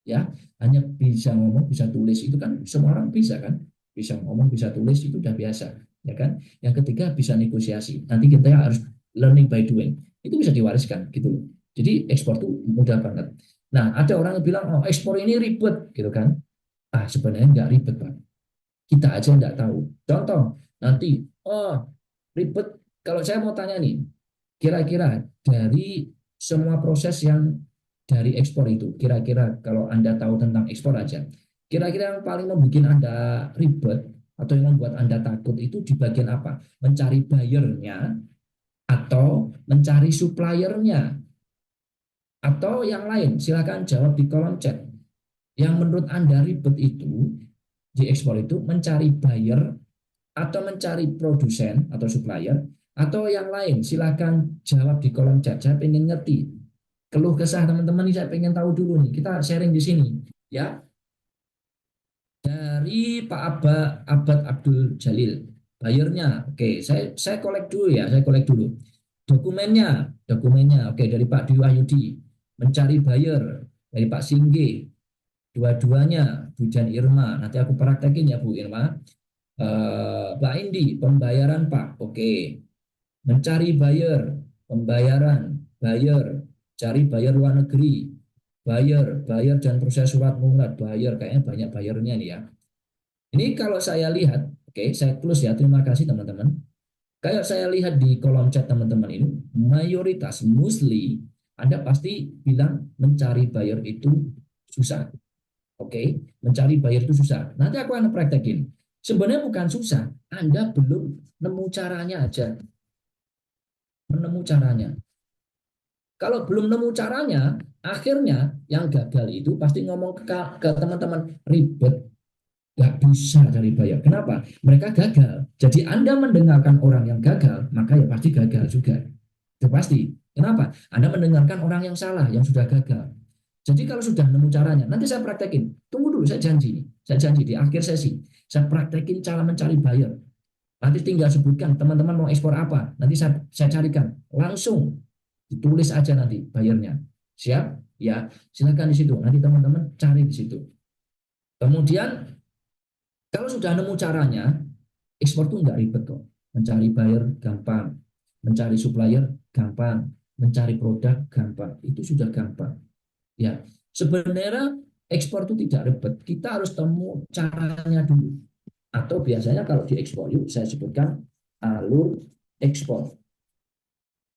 Ya, hanya bisa ngomong, bisa tulis. Itu kan semua orang bisa kan? Bisa ngomong, bisa tulis, itu udah biasa. Ya kan? Yang ketiga, bisa negosiasi. Nanti kita harus learning by doing. Itu bisa diwariskan gitu loh. Jadi ekspor itu mudah banget. Nah, ada orang yang bilang, oh ekspor ini ribet gitu kan. Ah, sebenarnya nggak ribet, Pak. Kita aja nggak tahu. Contoh, nanti, oh, ribet. Kalau saya mau tanya nih, kira-kira dari semua proses yang dari ekspor itu, kira-kira kalau Anda tahu tentang ekspor aja, kira-kira yang paling membuat Anda ribet atau yang membuat Anda takut itu di bagian apa? Mencari buyernya atau mencari suppliernya atau yang lain? Silakan jawab di kolom chat. Yang menurut Anda ribet itu di ekspor itu mencari buyer atau mencari produsen atau supplier atau yang lain. Silakan jawab di kolom chat. Saya pengen ngerti keluh kesah teman-teman ini, saya pengen tahu dulu nih. Kita sharing di sini ya. Dari Pak Abad Abdul Jalil. Bayarnya, oke, saya kolek dulu ya, saya kolek dulu. Dokumennya, oke, dari Pak Dwi Wahyudi. Mencari buyer dari Pak Singgi. Dua-duanya Bu Jan Irma. Nanti aku praktekin ya Bu Irma. Pak Indi, pembayaran Pak. Oke. Mencari buyer, pembayaran, buyer, cari buyer luar negeri, buyer dan proses surat murat, buyer, kayaknya banyak bayarnya nih ya. Ini kalau saya lihat, oke, saya close ya. Terima kasih teman-teman. Kayak saya lihat di kolom chat teman-teman ini, mayoritas mostly Anda pasti bilang mencari buyer itu susah. Oke, mencari buyer itu susah. Nanti aku akan praktekin. Sebenarnya bukan susah, Anda belum nemu caranya aja. Menemu caranya. Kalau belum nemu caranya, akhirnya yang gagal itu pasti ngomong ke teman-teman ribet, nggak bisa cari buyer. Kenapa? Mereka gagal. Jadi Anda mendengarkan orang yang gagal, maka ya pasti gagal juga. Itu pasti. Kenapa? Anda mendengarkan orang yang salah, yang sudah gagal. Jadi kalau sudah nemu caranya, nanti saya praktekin. Tunggu dulu, saya janji. Saya janji di akhir sesi. Saya praktekin cara mencari buyer. Nanti tinggal sebutkan teman-teman mau ekspor apa. Nanti saya carikan. Langsung ditulis aja nanti bayarnya. Siap? Ya, silakan di situ. Nanti teman-teman cari di situ. Kemudian kalau sudah nemu caranya, ekspor tuh nggak ribet kok. Mencari buyer gampang, mencari supplier gampang, mencari produk gampang. Itu sudah gampang. Ya, sebenarnya ekspor itu tidak ribet. Kita harus temu caranya dulu. Atau biasanya kalau di ekspor yuk saya sebutkan alur ekspor.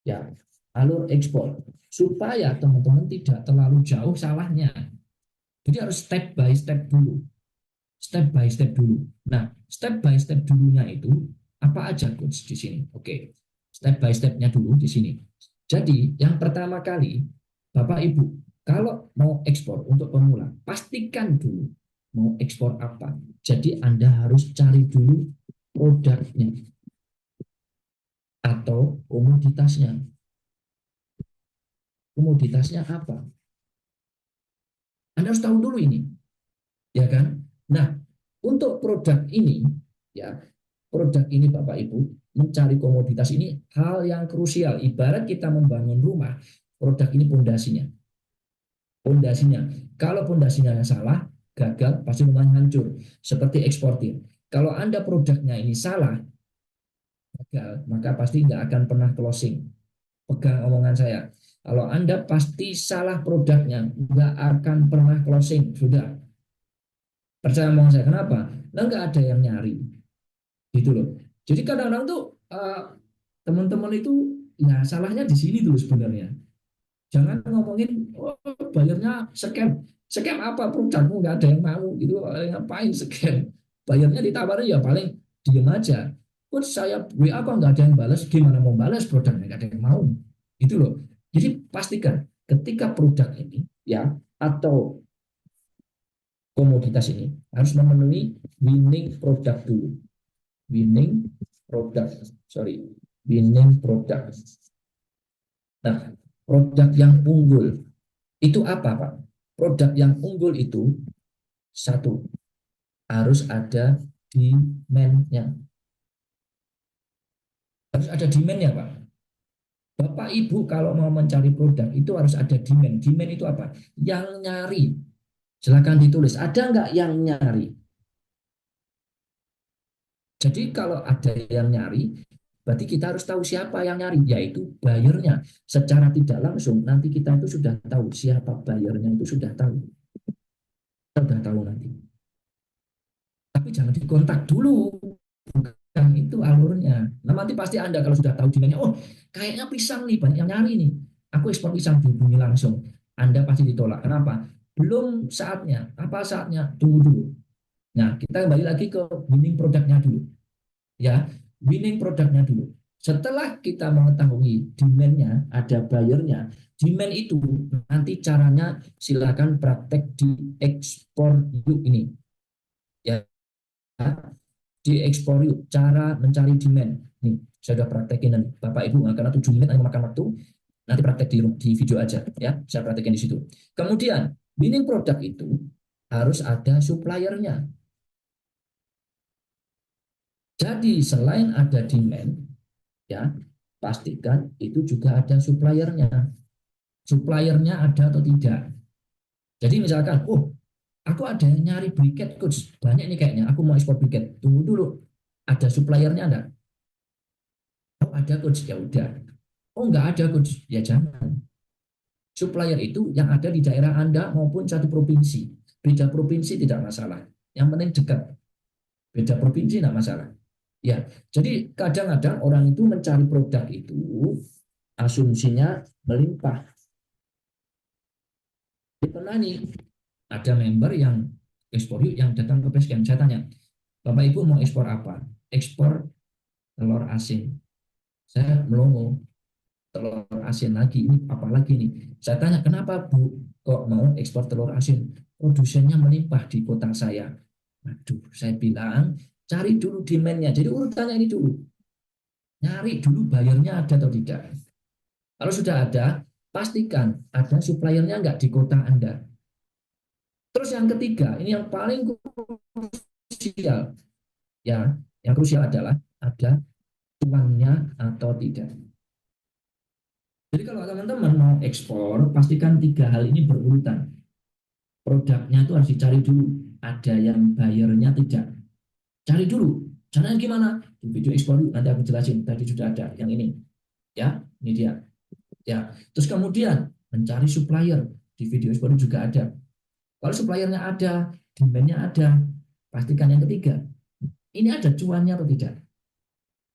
Ya, alur ekspor. Supaya teman-teman tidak terlalu jauh salahnya. Jadi harus step by step dulu. Step by step dulu. Nah, step by step dulunya itu apa aja coach di sini? Oke. Step by stepnya dulu di sini. Jadi, yang pertama kali Bapak Ibu, kalau mau ekspor untuk pemula, pastikan dulu mau ekspor apa. Jadi Anda harus cari dulu produknya atau komoditasnya. Komoditasnya apa? Anda harus tahu dulu ini, ya kan? Nah, untuk produk ini, ya, produk ini Bapak Ibu, mencari komoditas ini hal yang krusial. Ibarat kita membangun rumah, produk ini pondasinya. Pondasinya. Kalau pondasinya salah, gagal, pasti rumahnya hancur. Seperti eksportir. Kalau Anda produknya ini salah, gagal, maka pasti nggak akan pernah closing. Pegang omongan saya. Kalau Anda pasti salah produknya, nggak akan pernah closing. Sudah. Percaya omongan saya. Kenapa? Nah, nggak ada yang nyari. Gitu loh. Jadi kadang-kadang tuh teman-teman itu ya salahnya di sini dulu sebenarnya. Jangan ngomongin oh, bayarnya scam. Scam apa produkmu nggak ada yang mau gitu. Ngapain scam? Bayarnya ditawarin ya paling diem aja. Terus saya WA kok nggak ada yang balas, gimana mau balas produknya nggak ada yang mau. Itu loh. Jadi pastikan ketika produk ini ya atau komoditas ini harus memenuhi winning produk dulu. Winning product, sorry, winning product. Nah, produk yang unggul itu apa, Pak? Produk yang unggul itu satu, harus ada demand-nya. Harus ada demand-nya, Pak. Bapak Ibu kalau mau mencari produk itu harus ada demand. Demand itu apa? Yang nyari. Silakan ditulis. Ada nggak yang nyari? Jadi kalau ada yang nyari, berarti kita harus tahu siapa yang nyari, yaitu buyernya. Secara tidak langsung, nanti kita itu sudah tahu siapa buyernya itu sudah tahu. Kita sudah tahu nanti. Tapi jangan dikontak dulu. Bukan itu alurnya. Nah, nanti pasti Anda kalau sudah tahu demandnya, oh kayaknya pisang nih, banyak yang nyari nih. Aku ekspor pisang, dihubungi langsung. Anda pasti ditolak. Kenapa? Belum saatnya. Apa saatnya? Tunggu dulu. Nah, kita kembali lagi ke winning produknya dulu. Ya, winning produknya dulu. Setelah kita mengetahui demand-nya, ada buyer-nya, demand itu nanti caranya silakan praktek di ekspor yuk ini. Ya, di ekspor yuk, cara mencari demand. Nih, saya sudah praktekin nanti. Bapak Ibu, karena 7 menit hanya makan waktu, nanti praktek di video aja ya, saya praktekin di situ. Kemudian, winning produk itu harus ada suppliernya. Jadi selain ada demand, ya pastikan itu juga ada suppliernya. Suppliernya ada atau tidak. Jadi misalkan, oh aku ada yang nyari briket, coach. Banyak nih kayaknya, aku mau ekspor briket. Tunggu dulu, ada suppliernya enggak? Oh ada coach, ya udah. Oh nggak ada coach, ya jangan. Supplier itu yang ada di daerah Anda maupun satu provinsi. Beda provinsi tidak masalah. Yang penting dekat. Beda provinsi tidak masalah. Ya, jadi kadang-kadang orang itu mencari produk itu asumsinya melimpah. Pernah nih ada member yang ekspor yuk yang datang ke basecamp. Saya tanya, Bapak Ibu mau ekspor apa? Ekspor telur asin. Saya melongo, telur asin lagi ini apa lagi nih? Saya tanya, kenapa Bu kok mau ekspor telur asin? Produsennya melimpah di kota saya. Aduh, saya bilang cari dulu demand-nya. Jadi urutannya ini dulu. Nyari dulu bayarnya ada atau tidak. Kalau sudah ada, pastikan ada suppliernya enggak di kota Anda. Terus yang ketiga, ini yang paling krusial, ya, yang krusial adalah ada cuannya atau tidak. Jadi kalau teman-teman mau ekspor, pastikan tiga hal ini berurutan. Produknya itu harus dicari dulu, ada yang bayarnya tidak. Cari dulu. Caranya gimana? Di video ekspor nanti aku jelasin. Tadi sudah ada yang ini, ya, ini dia. Ya, terus kemudian mencari supplier di video ekspor juga ada. Kalau suppliernya ada, demand-nya ada, pastikan yang ketiga. Ini ada cuannya atau tidak?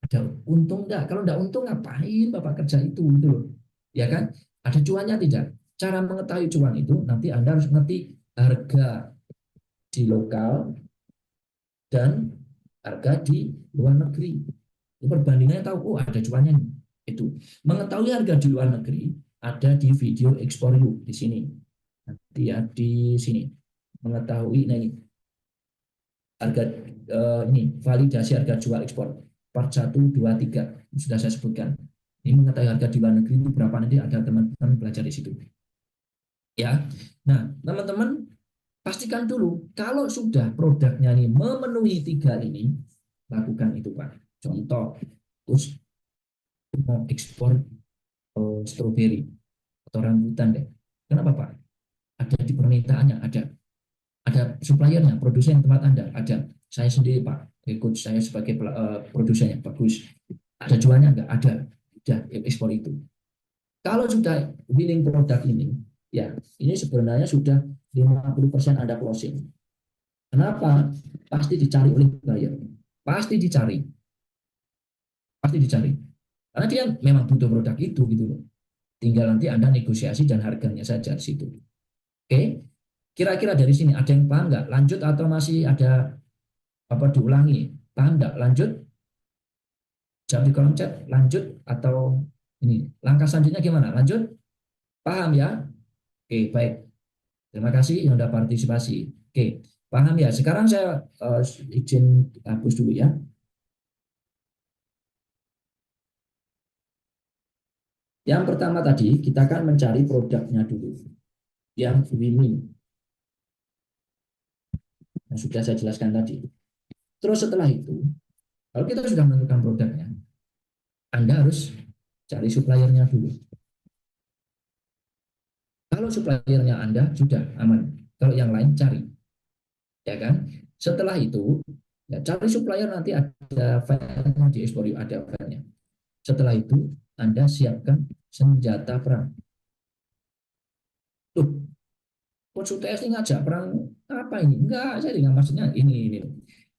Ada untung enggak? Kalau enggak untung ngapain Bapak kerja itu gitu loh. Ya kan? Ada cuannya tidak? Cara mengetahui cuan itu nanti Anda harus ngerti harga di lokal dan harga di luar negeri. Perbandingannya tahu, oh ada cuannya nih. Itu. Mengetahui harga di luar negeri ada di video Export You di sini. Nanti ya di sini. Mengetahui nah ini harga ini validasi harga jual ekspor part 1, 2, 3 sudah saya sebutkan. Ini mengetahui harga di luar negeri itu berapa, nanti ada teman-teman belajar di situ. Ya. Nah, teman-teman pastikan dulu kalau sudah produknya ini memenuhi 3 ini, lakukan itu Pak. Contoh, terus mau ekspor stroberi atau rambutan deh. Kenapa Pak? Ada di permintaannya, ada suppliernya, produsen tempat Anda, ada. Saya sendiri Pak, ikut saya sebagai produsennya, bagus. Ada jualnya enggak? Ada. Sudah ekspor itu. Kalau sudah winning produk ini, ya ini sebenarnya sudah 50% Anda closing. Kenapa? Pasti dicari oleh buyer. Pasti dicari. Pasti dicari. Karena dia memang butuh produk itu gitu loh. Tinggal nanti Anda negosiasi dan harganya saja di situ. Oke? Kira-kira dari sini ada yang paham nggak? Lanjut atau masih ada apa diulangi? Paham nggak? Lanjut? Jawab di kolom chat. Lanjut atau ini? Langkah selanjutnya gimana? Lanjut? Paham ya? Oke, baik. Terima kasih yang sudah partisipasi. Oke, paham ya? Sekarang saya izin hapus dulu ya. Yang pertama tadi, kita akan mencari produknya dulu. Yang winning. Yang sudah saya jelaskan tadi. Terus setelah itu, kalau kita sudah menentukan produknya, Anda harus cari suppliernya dulu. Kalau suppliernya Anda sudah aman. Kalau yang lain cari. Ya kan? Setelah itu, ya, cari supplier, nanti ada filenya di Explore, ada filenya. Setelah itu, Anda siapkan senjata perang. Tuh, Coach UTS ini ngajak perang apa ini? Enggak, saya dengan maksudnya ini.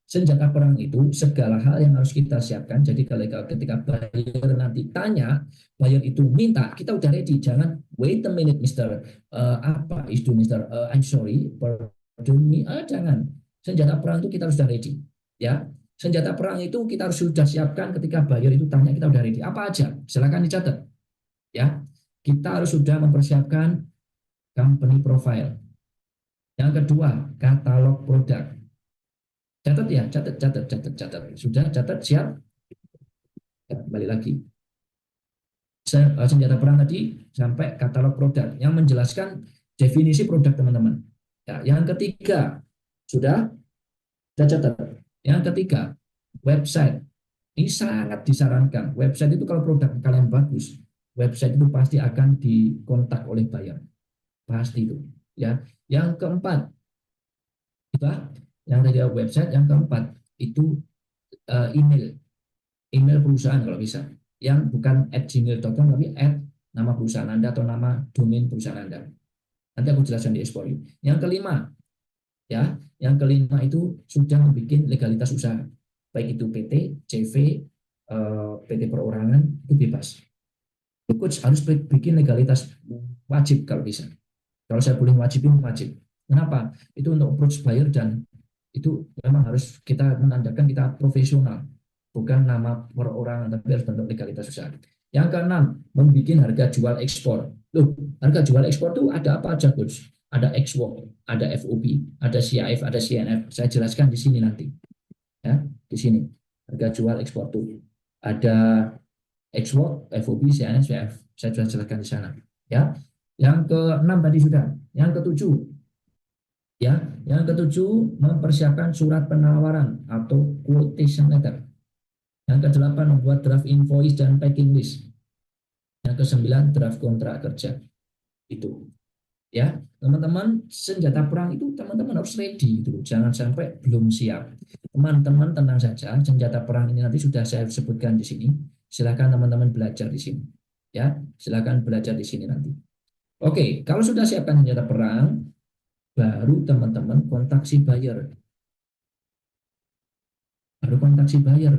Senjata perang itu segala hal yang harus kita siapkan. Jadi kalau ketika buyer nanti tanya, buyer itu minta, kita udah ready. Jangan wait a minute, Mister. Apa itu, Mister? I'm sorry, pardon me. Jangan. Senjata perang itu kita harus sudah ready. Ya, senjata perang itu kita harus sudah siapkan ketika buyer itu tanya, kita udah ready. Apa aja? Silakan dicatat. Ya, kita harus sudah mempersiapkan company profile. Yang kedua, katalog produk. Catat ya, catat. Sudah catat, siap? Ya, balik lagi. Senjata perang tadi sampai katalog produk yang menjelaskan definisi produk teman-teman. Ya, yang ketiga, sudah catat. Yang ketiga, website. Ini sangat disarankan. Website itu kalau produk kalian bagus, website itu pasti akan dikontak oleh buyer. Pasti itu. Ya. Yang keempat, yang tadi website, yang keempat itu email perusahaan kalau bisa, yang bukan @gmail.com tapi nama perusahaan Anda atau nama domain perusahaan Anda. Nanti aku jelaskan di Explore. Yang kelima, ya, yang kelima itu sudah membuat legalitas usaha, baik itu PT, CV, PT perorangan, itu bebas. Coach harus bikin legalitas wajib kalau bisa. Kalau saya boleh wajibin, wajib. Kenapa? Itu untuk approach buyer dan itu memang harus kita menandakan kita profesional, bukan nama perorangan, tapi harus bentuk legalitas usaha. Yang keenam, membuat harga jual ekspor. Loh, harga jual ekspor itu ada apa aja, Coach? Ada export, ada FOB, ada CIF, ada CNF. Saya jelaskan di sini nanti. Ya, di sini. Harga jual ekspor itu ada export, FOB, CNF, CIF. Saya sudah jelaskan di sana. Ya, yang keenam tadi sudah. Yang ketujuh, ya, yang ketujuh mempersiapkan surat penawaran atau quotation letter. Yang kedelapan membuat draft invoice dan packing list. Yang kesembilan draft kontrak kerja. Itu. Ya, teman-teman, senjata perang itu teman-teman harus ready itu. Jangan sampai belum siap. Teman-teman tenang saja, senjata perang ini nanti sudah saya sebutkan di sini. Silakan teman-teman belajar di sini. Ya, silakan belajar di sini nanti. Oke, kalau sudah siapkan senjata perang, baru teman-teman kontak si buyer. baru kontak si buyer.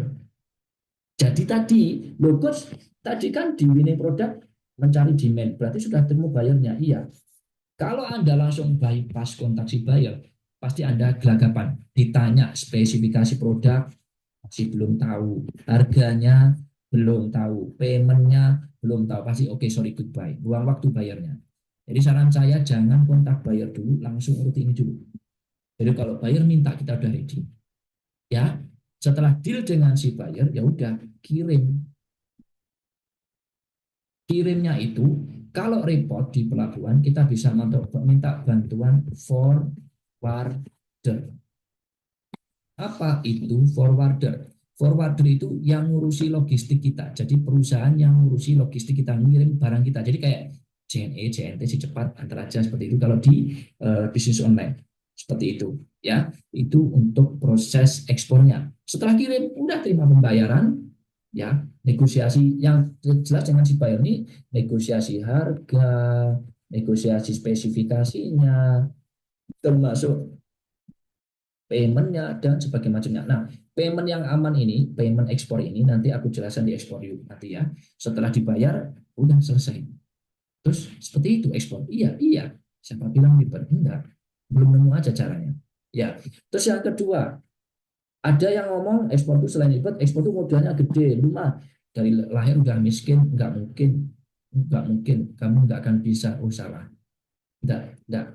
Jadi tadi logo tadi kan di winning product mencari demand, berarti sudah ketemu bayarnya. Iya. Kalau Anda langsung bypass kontak si buyer, pasti Anda gelagapan. Ditanya spesifikasi produk, masih belum tahu. Harganya belum tahu. Paymentnya belum tahu. Pasti oke, sorry, goodbye. Buang waktu bayarnya. Jadi saran saya jangan kontak buyer dulu, langsung urut ini dulu. Jadi kalau buyer minta, kita udah ready. Ya, setelah deal dengan si buyer, ya udah kirim. Kirimnya itu kalau report di pelabuhan kita bisa minta bantuan forwarder. Apa itu forwarder? Forwarder itu yang ngurusi logistik kita. Jadi perusahaan yang ngurusi logistik kita, ngirim barang kita. Jadi kayak JNE, JNT, si cepat, antar aja seperti itu kalau di bisnis online. Seperti itu. Ya, itu untuk proses ekspornya. Setelah kirim, udah terima pembayaran, ya, negosiasi yang jelas dengan si buyer ini, negosiasi harga, negosiasi spesifikasinya, termasuk paymentnya dan sebagainya macamnya. Nah, payment yang aman ini, payment ekspor ini nanti aku jelaskan di ekspor yuk nanti ya. Setelah dibayar, udah selesai. Terus seperti itu ekspor. Iya, iya. Siapa bilang ribet? Enggak. Belum nemu aja caranya. Ya. Terus yang kedua, ada yang ngomong ekspor itu selain ribet, ekspor itu modalnya gede. Lu mah dari lahir udah miskin, enggak mungkin. Enggak mungkin. Kamu enggak akan bisa. Oh, salah. Enggak, enggak.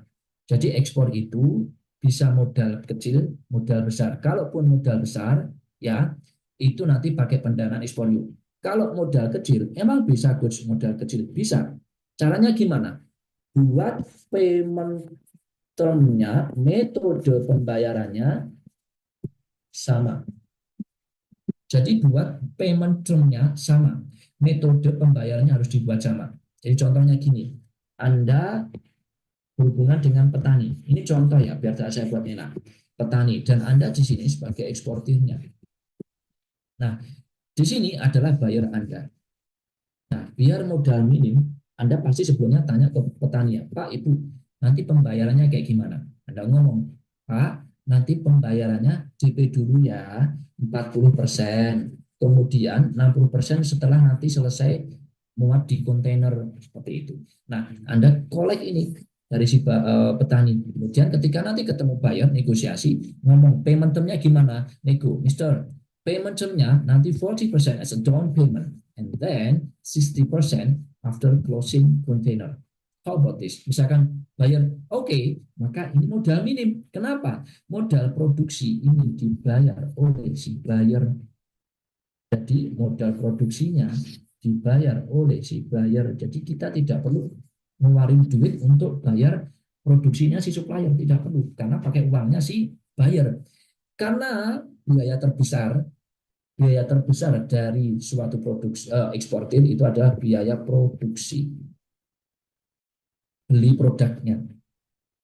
Jadi ekspor itu bisa modal kecil, modal besar. Kalaupun modal besar, ya itu nanti pakai pendanaan ekspor yuk. Kalau modal kecil, emang bisa coach modal kecil? Bisa. Caranya gimana? Buat payment termnya, metode pembayarannya sama. Jadi buat payment termnya sama. Metode pembayarannya harus dibuat sama. Jadi contohnya gini, Anda berhubungan dengan petani. Ini contoh ya, biar saya buat enak. Petani, dan Anda di sini sebagai eksportirnya. Nah, di sini adalah buyer Anda. Nah, biar modal minim, Anda pasti sebelumnya tanya ke petani, Pak, Ibu, nanti pembayarannya kayak gimana? Anda ngomong, Pak, nanti pembayarannya DP dulu ya, 40%. Kemudian 60% setelah nanti selesai muat di kontainer seperti itu. Nah, Anda kolek ini dari si petani. Kemudian ketika nanti ketemu buyer negosiasi, ngomong payment termnya gimana? Nego, Mister, payment termnya nanti 40% as a down payment and then 60% after closing container. How about this? Misalkan buyer, oke, maka ini modal minim. Kenapa? Modal produksi ini dibayar oleh si buyer. Jadi modal produksinya dibayar oleh si buyer. Jadi kita tidak perlu ngeluarin duit untuk bayar produksinya si supplier. Tidak perlu. Karena pakai uangnya si buyer. Karena biaya terbesar dari suatu produksi eksportir itu adalah biaya produksi, beli produknya,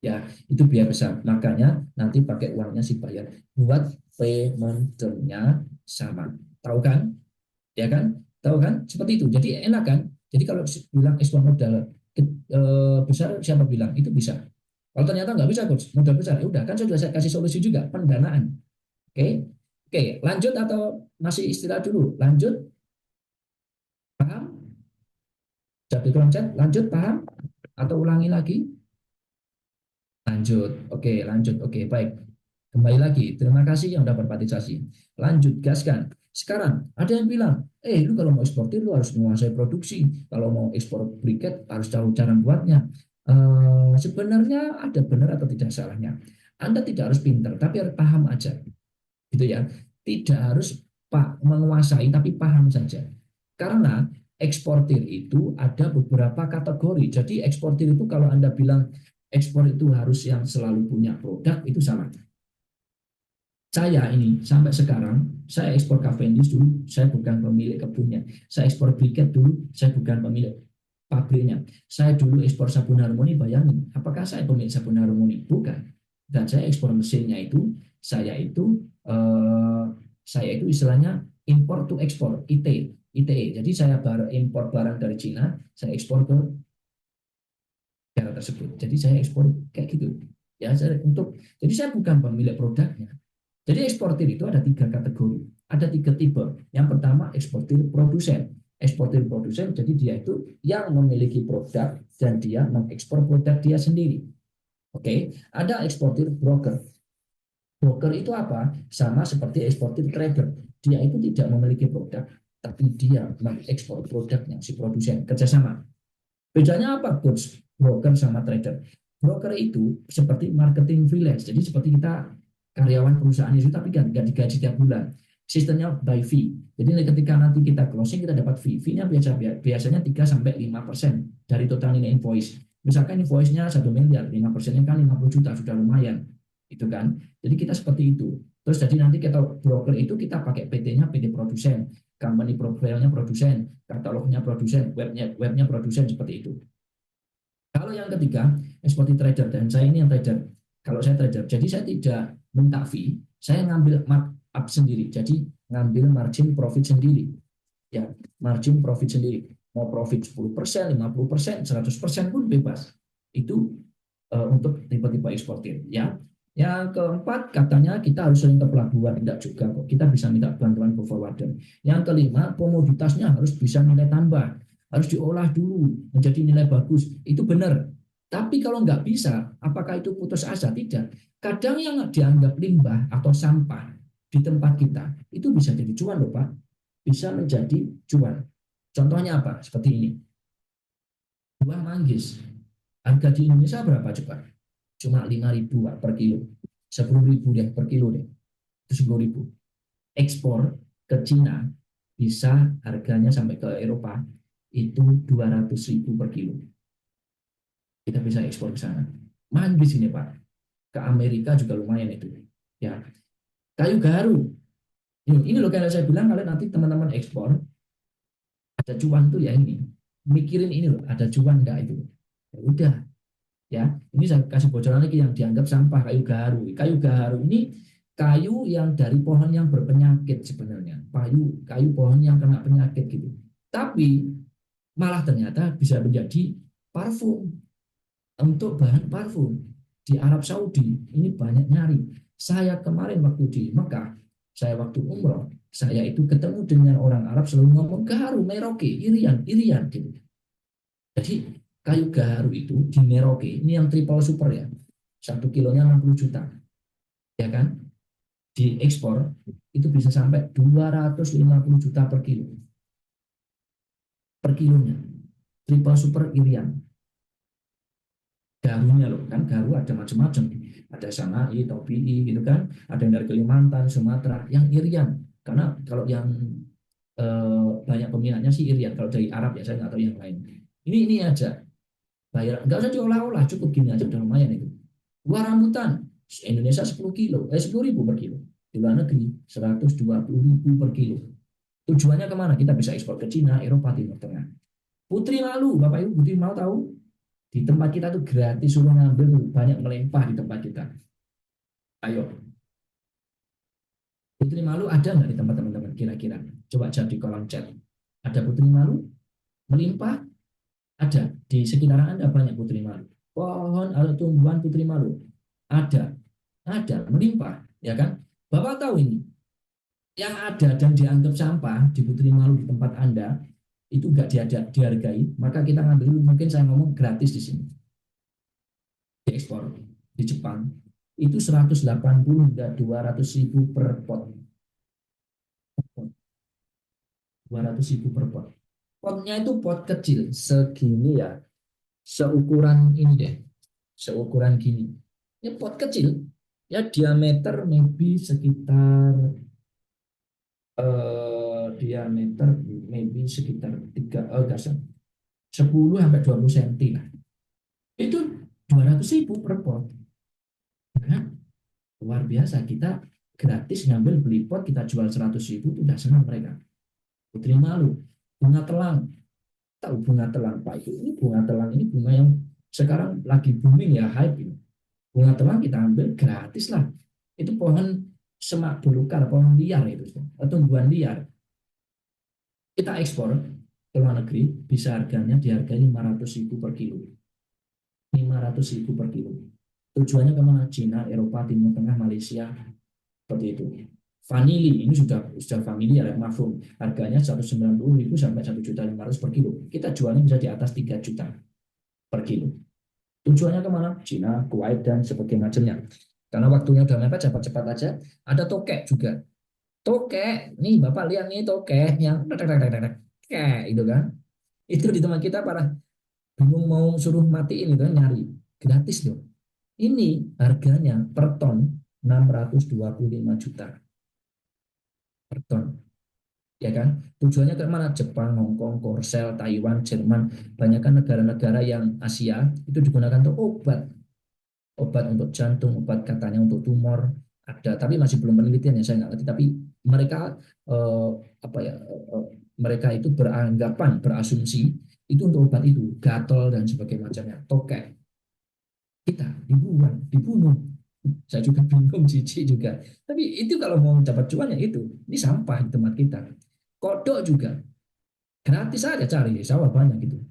ya itu biaya besar. Makanya nanti pakai uangnya si buyer buat paymentnya sama. Tahu kan? Ya kan? Tahu kan? Seperti itu. Jadi enak kan? Jadi kalau bilang ekspor modal besar, siapa bilang itu bisa? Kalau ternyata nggak bisa, coach, modal besar, ya udah kan sudah saya kasih solusi juga, pendanaan. Oke, oke, lanjut atau masih istilah dulu? Lanjut, paham? Jadi kolom chat, lanjut, paham? Atau ulangi lagi? Lanjut, oke, lanjut, oke, baik. Kembali lagi, terima kasih yang sudah berpartisipasi. Lanjut, gaskan. Sekarang, ada yang bilang, lu kalau mau eksportir, lu harus menguasai produksi. Kalau mau ekspor briket, harus tahu cara buatnya. Sebenarnya ada benar atau tidak salahnya. Anda tidak harus pintar, tapi harus paham aja. Gitu ya. Tidak harus menguasai, tapi paham saja. Karena eksportir itu ada beberapa kategori. Jadi eksportir itu kalau Anda bilang ekspor itu harus yang selalu punya produk, itu salah. Saya ini sampai sekarang, saya ekspor Cavendish dulu, saya bukan pemilik kebunnya. Saya ekspor briket dulu, saya bukan pemilik pabriknya. Saya dulu ekspor sabun harmoni, bayangin. Apakah saya pemilik sabun harmoni? Bukan. Dan saya ekspor mesinnya itu, eh, saya itu istilahnya import to export, ITE. Jadi saya import barang dari Cina, saya ekspor ke negara tersebut. Jadi saya ekspor kayak gitu. Ya, jadi saya bukan pemilik produknya. Jadi eksportir itu ada 3 kategori, ada 3 tipe. Yang pertama eksportir produsen. Eksportir produsen jadi dia itu yang memiliki produk dan dia mengekspor produk dia sendiri. Oke, ada eksportir broker. Broker itu apa? Sama seperti eksportir trader. Dia itu tidak memiliki produk, tapi dia mengekspor produknya si produsen kerjasama. Bedanya apa, coach? Broker sama trader. Broker itu seperti marketing freelance. Jadi seperti kita karyawan perusahaan itu, tapi nggak digaji tiap bulan. Sistemnya by fee. Jadi ketika nanti kita closing, kita dapat fee. Fee-nya biasanya 3-5% dari total nilai invoice. Misalkan invoice-nya 1 miliar, 5%-nya kan 50 juta, sudah lumayan. Itu kan. Jadi kita seperti itu. Terus jadi nanti kita broker itu kita pakai PT-nya PT produsen, company profile-nya produsen, katalognya produsen, webnya produsen, seperti itu. Kalau yang ketiga, seperti trader, dan saya ini yang trader. Kalau saya trader, jadi saya tidak minta fee, saya ngambil markup sendiri. Jadi ngambil margin profit sendiri. Ya, margin profit sendiri. Mau profit 10%, 50%, 100% pun bebas. Itu untuk tipe-tipe eksportir. Ya, yang keempat, katanya kita harus sering ke pelabuhan. Tidak juga kok. Kita bisa minta bantuan ke forwarder. Yang kelima, komoditasnya harus bisa nilai tambah. Harus diolah dulu menjadi nilai bagus. Itu benar. Tapi kalau nggak bisa, apakah itu putus asa? Tidak. Kadang yang dianggap limbah atau sampah di tempat kita, itu bisa jadi cuan loh Pak. Bisa menjadi cuan. Contohnya apa? Seperti ini. Buah manggis. Harga di Indonesia berapa coba? Cuma 5.000 per kilo. 10.000 deh per kilo deh. Itu 10.000. Ekspor ke Cina bisa harganya sampai ke Eropa itu 200.000 per kilo. Kita bisa ekspor ke sana. Manggis ini Pak. Ke Amerika juga lumayan itu. Ya. Kayu garu. Ini loh kayak saya bilang, kalian nanti teman-teman ekspor ada cuan tuh ya ini. Mikirin ini loh, ada cuan enggak itu. Ya udah, ya ini saya kasih bocoran lagi yang dianggap sampah, kayu gaharu ini kayu yang dari pohon yang berpenyakit sebenarnya, kayu pohon yang kena penyakit gitu, tapi malah ternyata bisa menjadi parfum, untuk bahan parfum. Di Arab Saudi ini banyak nyari. Saya kemarin waktu di Mekah, saya waktu umroh, saya itu ketemu dengan orang Arab selalu ngomong gaharu, Merauke, Irian, Irian gitu. Jadi kayu gaharu itu di Merauke, ini yang triple super ya, 1 kilonya 60 juta, ya kan? Diekspor itu bisa sampai 250 juta per kilonya, triple super Irian. Garunya loh, kan garu ada macam-macam, ada Sanai, Topi, gitu kan, ada yang dari Kalimantan, Sumatera, yang Irian. Karena kalau yang banyak peminatnya sih Irian, kalau dari Arab ya saya nggak tahu yang lain. Ini aja bayar, nggak usah diolah-olah, cukup gini aja udah lumayan itu. Buah rambutan Indonesia 10.000 per kilo, di luar negeri 120.000 per kilo. Tujuannya kemana? Kita bisa ekspor ke Cina, Eropa, Timur Tengah. Putri Malu, Bapak Ibu Putri mau tahu? Di tempat kita tuh gratis, suruh ngambil tuh, banyak melimpah di tempat kita. Ayo, Putri Malu ada nggak di tempat teman-teman kira-kira? Coba jawab di kolom chat. Ada Putri Malu? Melimpah? Ada. Di sekitaran Anda banyak Putri Malu. Pohon atau tumbuhan Putri Malu? Ada. Ada, melimpah. Ya kan? Bapak tahu ini, yang ada dan dianggap sampah di Putri Malu di tempat Anda, itu nggak dihargai, maka kita ngambil, mungkin saya ngomong gratis di sini. Diekspor di Jepang itu 180 hingga 200.000 per pot. 200.000 per pot. Potnya itu pot kecil, segini ya, seukuran ini deh, seukuran gini. Ini pot kecil, ya diameter maybe sekitar diameter maybe sekitar 10 sampai 20 cm lah. Itu 200.000 per pot. Nah, luar biasa, kita gratis ngambil beli pot, kita jual 100.000, itu udah senang mereka. Putri Malu, bunga telang. Tahu bunga telang Pak? Ini bunga telang, ini bunga yang sekarang lagi booming ya, hype ini. Bunga telang kita ambil gratis lah. Itu pohon semak belukar, pohon liar itu, tumbuhan liar. Kita ekspor ke luar negeri, bisa harganya dihargai 500.000 per kilo. 500.000 per kilo. Tujuannya kemana? Cina, Eropa, Timur Tengah, Malaysia, seperti itu. Vanili ini sudah familiar ya, mafhum. Harganya 190.000 sampai 1.500.000 per kilo. Kita jualnya bisa di atas 3 juta per kilo. Tujuannya kemana? Cina, Kuwait, dan sebagainya macamnya. Karena waktunya udah mepet, cepat-cepat aja. Ada tokek juga. Tokek, nih Bapak lihat nih tokek yang kayak itu kan. Itu di tempat kita para bingung mau suruh matiin itu kan nyari. Gratis loh. Ini harganya per ton 625 juta per ton. Ya kan? Tujuannya ke mana? Jepang, Hong Kong, Korsel, Taiwan, Jerman, banyak kan negara-negara yang Asia itu digunakan untuk obat, obat untuk jantung, obat katanya untuk tumor ada, tapi masih belum penelitian ya saya nggak ngerti. Tapi mereka eh, apa ya? Mereka itu beranggapan, berasumsi itu untuk obat itu, gatal dan sebagainya macamnya. Tokek kita dibunuh. Saya juga bingung, jijik juga. Tapi itu kalau mau dapat cuannya itu, ini sampah di tempat kita. Kodok juga gratis saja cari di sawah banyak gitu.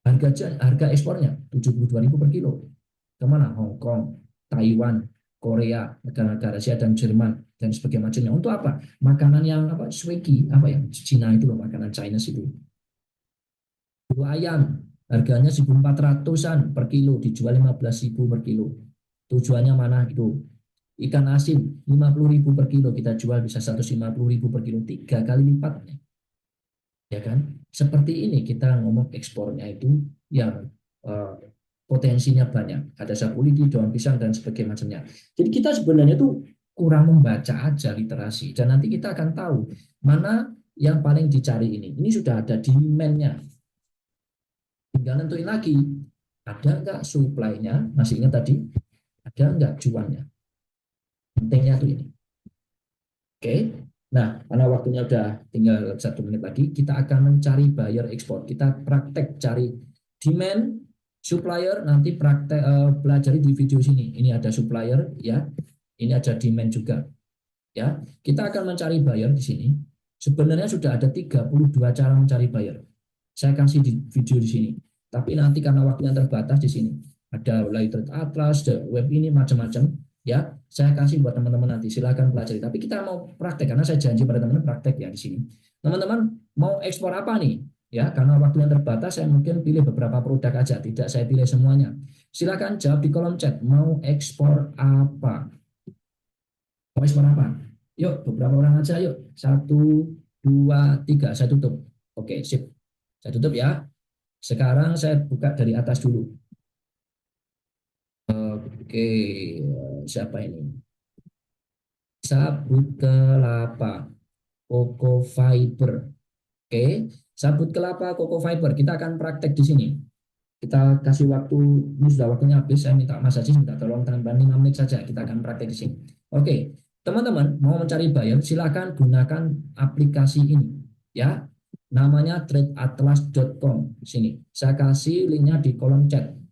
Harga ekspornya 72.000 per kilo. Kemana? Hong Kong, Taiwan, Korea, negara-negara Asia dan Jerman dan sebagainya macamnya. Untuk apa? Makanan yang apa? Sweki, apa ya? Cina itu loh, makanan Chinese itu. Bulu ayam harganya 1.400-an per kilo, dijual 15.000 per kilo. Tujuannya mana itu? Ikan asin 50.000 per kilo, kita jual bisa 150.000 per kilo, 3 kali lipatnya. Ya kan? Seperti ini kita ngomong ekspornya itu yang uh, potensinya banyak. Ada sapu lidi, daun pisang dan sebagainya macamnya. Jadi kita sebenarnya tuh kurang membaca aja literasi, dan nanti kita akan tahu mana yang paling dicari ini. Ini sudah ada demand-nya. Tinggal nentuin lagi, ada nggak supply-nya? Masih ingat tadi? Ada nggak cuannya? Pentingnya tuh ini. Oke. Nah, karena waktunya udah tinggal 1 menit lagi, kita akan mencari buyer ekspor. Kita praktek cari demand, supplier, nanti praktek pelajari di video sini. Ini ada supplier ya, ini ada demand juga ya. Kita akan mencari buyer di sini. Sebenarnya sudah ada 32 cara mencari buyer. Saya kasih di video di sini. Tapi nanti karena waktunya terbatas di sini. Ada Lighted Atlas, web ini macam-macam ya. Saya kasih buat teman-teman nanti. Silakan pelajari. Tapi kita mau praktek karena saya janji pada teman-teman praktek ya di sini. Teman-teman mau ekspor apa nih? Ya, karena waktu yang terbatas saya mungkin pilih beberapa produk aja, tidak saya pilih semuanya. Silakan jawab di kolom chat, mau ekspor apa? Mau ekspor apa? Yuk, beberapa orang aja yuk. 1, 2, 3, saya tutup. Oke, sip. Saya tutup ya. Sekarang saya buka dari atas dulu. Oke, siapa ini? Sabut kelapa, Coco Fiber. Oke, sabut kelapa, Coco Fiber. Kita akan praktek di sini. Kita kasih waktu, ini sudah waktunya habis. Saya minta Mas Haji minta tolong tambah 5 menit saja. Kita akan praktek di sini. Oke, teman-teman mau mencari buyer, silakan gunakan aplikasi ini. Ya, namanya tradeatlas.com. Sini, saya kasih linknya di kolom chat.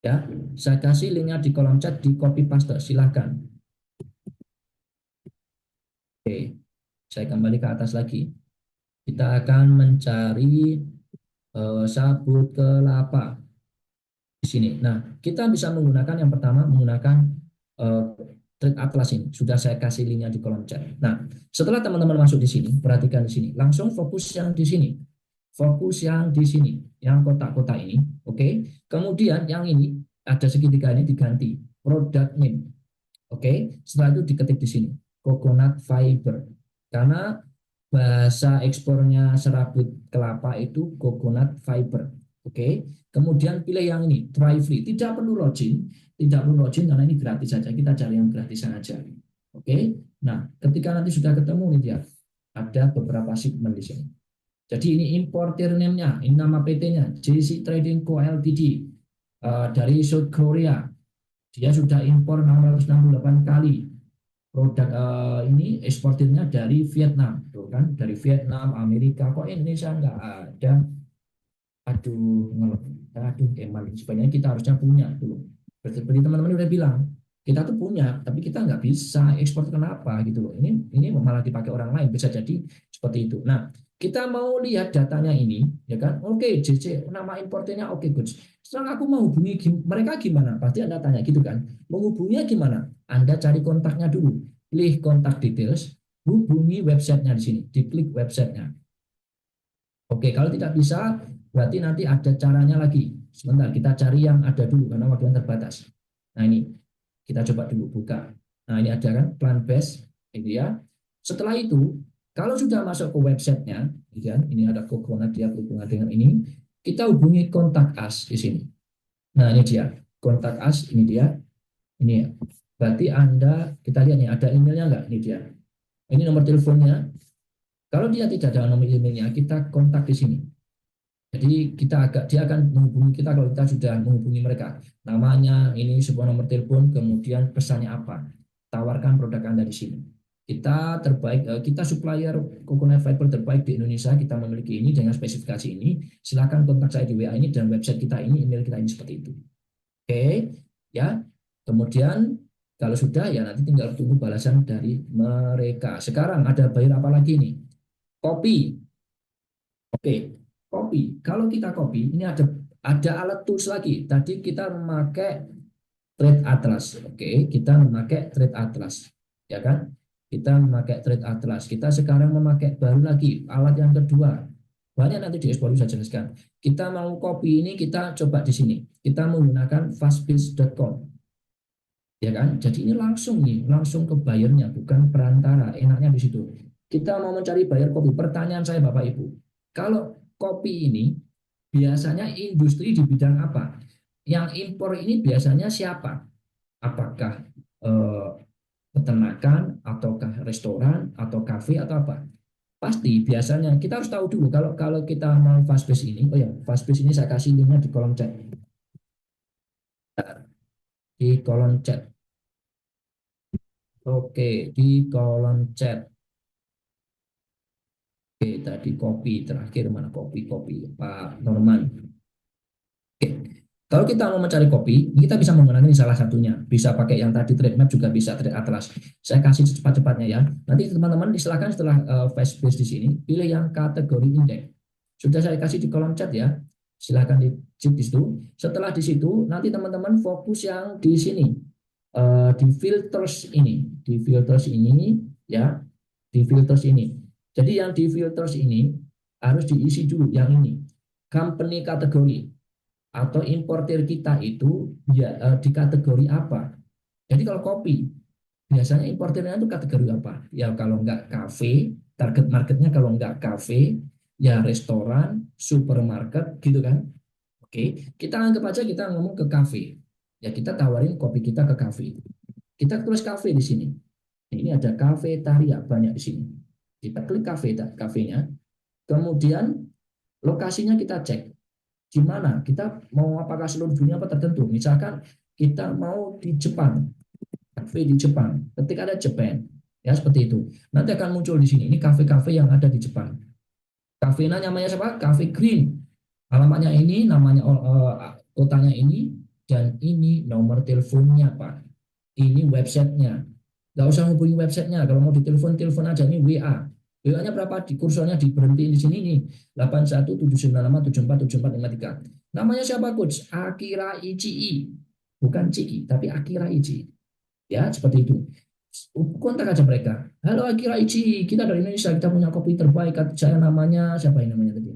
Ya, saya kasih linknya di kolom chat, di copy paste, silahkan. Oke, saya kembali ke atas lagi. Kita akan mencari sabut kelapa di sini. Nah, kita bisa menggunakan yang pertama menggunakan uh, Trade Atlas ini. Sudah saya kasih linknya di kolom chat. Nah, setelah teman-teman masuk di sini, perhatikan di sini. Langsung fokus yang di sini. Fokus yang di sini, yang kotak-kotak ini. Oke. Kemudian yang ini ada segitiga ini diganti product name. Oke. Setelah itu diketik di sini coconut fiber. Karena bahasa ekspornya serabut kelapa itu coconut fiber. Oke. Kemudian pilih yang ini, try free. Tidak perlu login, tidak perlu login karena ini gratis saja. Kita cari yang gratisan aja. Oke. Nah, ketika nanti sudah ketemu nih dia, ada beberapa segmen di sini. Jadi ini importer name-nya, ini nama PT-nya, JC Trading Co. Ltd. Dari South Korea. Dia sudah impor 668 kali. Produk ini eksportirnya dari Vietnam, tuh kan? Dari Vietnam, Amerika. Kok Indonesia nggak ada? Aduh, emang sebenarnya kita harusnya punya dulu. Seperti teman-teman udah bilang, kita tuh punya, tapi kita nggak bisa ekspor, kenapa gitu loh. Ini malah dipakai orang lain, bisa jadi seperti itu. Nah, kita mau lihat datanya ini, ya kan? Oke, JC, nama importernya oke, good. Setelah aku menghubungi mereka gimana? Pasti Anda tanya gitu kan. Menghubunginya gimana? Anda cari kontaknya dulu. Pilih kontak details, hubungi websitenya di sini, diklik websitenya. Oke, kalau tidak bisa, berarti nanti ada caranya lagi. Sebentar, kita cari yang ada dulu karena waktu yang terbatas. Nah ini, kita coba dulu buka. Nah ini ada kan plan base, ini ya. Setelah itu, kalau sudah masuk ke websitenya, ini ada kokonat dia berhubungan dengan ini, kita hubungi kontak us di sini. Nah ini dia, kontak us, ini dia. Ini ya. Berarti Anda, kita lihat nih, ada emailnya nggak? Ini dia. Ini nomor teleponnya. Kalau dia tidak ada nomor emailnya, kita kontak di sini. Jadi dia akan menghubungi kita kalau kita sudah menghubungi mereka. Namanya, ini sebuah nomor telepon, kemudian pesannya apa. Tawarkan produk Anda di sini. Kita terbaik, kita supplier coconut fiber terbaik di Indonesia. Kita memiliki ini dengan spesifikasi ini. Silakan kontak saya di WA ini dan website kita ini, email kita ini seperti itu. Oke, ya. Kemudian kalau sudah ya nanti tinggal tunggu balasan dari mereka. Sekarang ada bayar apa lagi nih? Kopi. Oke, kopi. Kalau kita kopi, ini ada alat tools lagi. Tadi kita memakai Trade Atlas. Oke, kita memakai Trade Atlas. Ya kan? Kita memakai Trade Atlas. Kita sekarang memakai baru lagi alat yang kedua. Banyak nanti di Expo bisa jelaskan. Kita mau kopi ini kita coba di sini. Kita menggunakan fastbiz.com. Ya kan? Jadi ini langsung ke bayarnya, bukan perantara. Enaknya di situ. Kita mau mencari bayar kopi. Pertanyaan saya Bapak Ibu, kalau kopi ini biasanya industri di bidang apa? Yang impor ini biasanya siapa? Apakah eh, peternakan, ataukah restoran, atau kafe, atau apa? Pasti biasanya kita harus tahu dulu kalau kalau kita mau fastpace ini. Oh ya, fastpace ini saya kasih linknya di kolom chat. Di kolom chat. Oke, di kolom chat. Oke, tadi kopi terakhir mana kopi Pak Norman. Oke. Kalau kita mau mencari kopi, kita bisa menggunakan ini salah satunya. Bisa pakai yang tadi trade map, juga bisa trade atlas. Saya kasih secepat-cepatnya ya. Nanti teman-teman silakan setelah fast base di sini, pilih yang kategori indeks. Sudah saya kasih di kolom chat ya. Silakan dicek di situ. Setelah di situ, nanti teman-teman fokus yang di sini. Di filters ini. Di filters ini ya. Di filters ini. Jadi yang di filters ini harus diisi dulu yang ini. Company kategori atau importer kita itu ya, di kategori apa. Jadi kalau kopi, biasanya importernya itu kategori apa? Ya kalau enggak kafe, target marketnya kalau enggak kafe, ya restoran, supermarket gitu kan. Oke, kita anggap aja kita ngomong ke kafe. Ya kita tawarin kopi kita ke kafe. Kita tulis kafe di sini. Ini ada kafetaria banyak di sini. Kita klik kafenya, kemudian lokasinya kita cek di mana kita mau, apakah seluruh dunia apa tertentu. Misalkan kita mau di Jepang, kafe di Jepang, ketika ada Japan ya seperti itu, nanti akan muncul di sini ini kafe-kafe yang ada di Jepang. Kafenya namanya siapa? Cafe Green, alamatnya ini, namanya kotanya ini, dan ini nomor teleponnya Pak, ini websitenya. Nggak usah hubungi websitenya, kalau mau ditelepon telepon aja, ini WA. WA-nya berapa? Di kursornya diberhenti di sini nih. 8179574743. Namanya siapa coach? Akira Ichii. Bukan Ciki, tapi Akira Ichii. Ya, seperti itu. Kontak aja mereka. Halo Akira Ichii, kita dari Indonesia, kita punya kopi terbaik. Saya namanya siapa ini namanya tadi?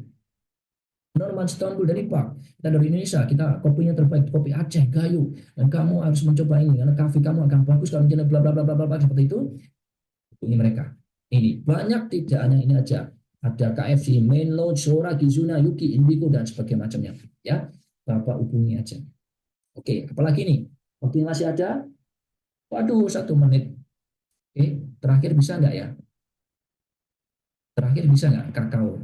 Norman Stonebul dari Pak. Kita dari Indonesia, kita kopinya terbaik, kopi Aceh, Gayo. Dan kamu harus mencoba ini karena kafe kamu akan bagus kalau menjadi bla bla bla bla bla seperti itu. Hubungi mereka. Ini banyak, tidak hanya ini aja. Ada KFC, Menlo, Sora, Gizuna, Yuki, Indigo dan sebagainya macamnya. Ya, Bapak hubungi aja. Oke, apalagi nih? Waktu masih ada? Waduh, 1 menit. Oke, terakhir bisa nggak ya? Terakhir bisa nggak kakao?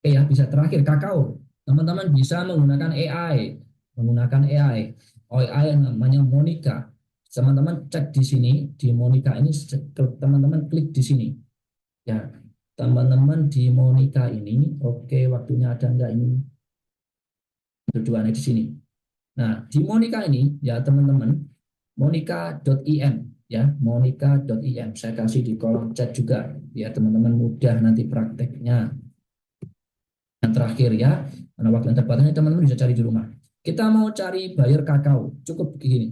Ya bisa terakhir kakao. Teman-teman bisa menggunakan AI, menggunakan AI. AI yang namanya Monica. Teman-teman cek di sini di Monica ini, teman-teman klik di sini. Ya, teman-teman di Monica ini, oke, waktunya ada enggak ini? Tujuannya di sini. Nah, di Monica ini ya teman-teman, monica.im ya, monica.im. Saya kasih di kolom chat juga biar teman-teman mudah nanti prakteknya. Yang terakhir ya, karena waktu yang terbatas teman-teman bisa cari di rumah. Kita mau cari buyer kakao, cukup begini.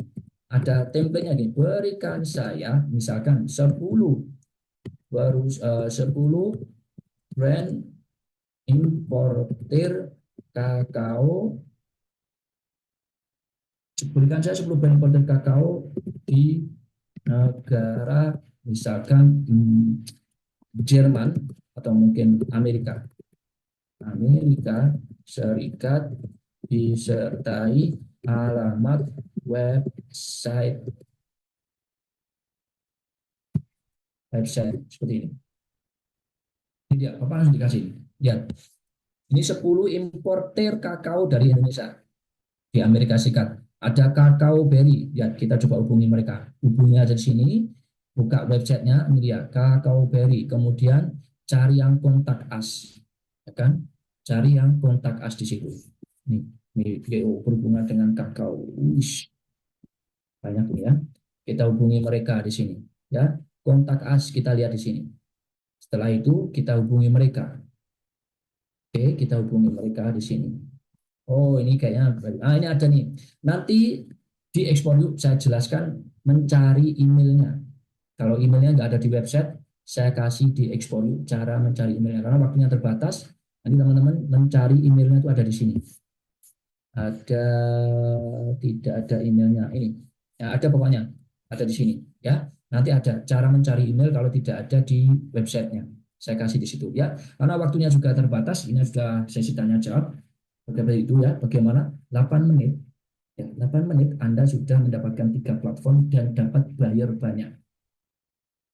ada template-nya nih. Berikan saya misalkan 10 brand importer kakao. Berikan saya 10 brand importer kakao di negara misalkan Jerman atau mungkin Amerika. Amerika Serikat disertai alamat website seperti ini. Ini dia, apa harus dikasih? Ya, ini 10 importer kakao dari Indonesia di Amerika Serikat. Ada kakao berry. Ya, kita coba hubungi mereka. Hubungi aja di sini. Buka websitenya, ini dia kakao berry. Kemudian cari yang kontak us, ya kan? Cari yang kontak us di situ. Ini video berhubungan dengan kakao. Uish, banyak ini ya. Kita hubungi mereka di sini. Ya, kontak us kita lihat di sini. Setelah itu kita hubungi mereka. Oke, kita hubungi mereka di sini. Oh, ini kayaknya, ini ada nih. Nanti di ekspor yuk saya jelaskan mencari emailnya. Kalau emailnya nggak ada di website, saya kasih di ekspor yuk cara mencari emailnya. Karena waktunya terbatas, nanti teman-teman mencari emailnya itu ada di sini. Ada, tidak ada emailnya. Ini, ya, ada pokoknya, ada di sini. Ya, nanti ada cara mencari email kalau tidak ada di websitenya. Saya kasih di situ ya. Karena waktunya juga terbatas, ini sudah sesi tanya jawab. Bagaimana itu ya? Bagaimana 8 menit? Ya, 8 menit Anda sudah mendapatkan 3 platform dan dapat bayar banyak.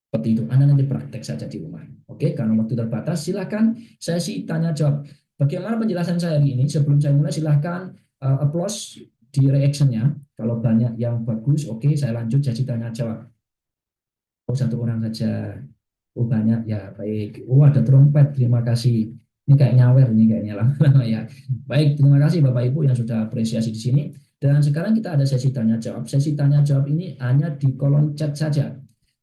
Seperti itu. Anda nanti praktek saja di rumah. Oke, karena waktu terbatas, silakan sesi tanya jawab. Bagaimana penjelasan saya hari ini? Sebelum saya mulai, silakan applause di reaction-nya. Kalau banyak yang bagus, oke, saya lanjut sesi tanya jawab. Oh, 1 orang saja. Oh, banyak ya, baik. Oh, ada trompet. Terima kasih. Ini kayak nyawer ini kayaknya lama-lama ya. Baik, terima kasih Bapak Ibu yang sudah apresiasi di sini. Dan sekarang kita ada sesi tanya jawab. Sesi tanya jawab ini hanya di kolom chat saja.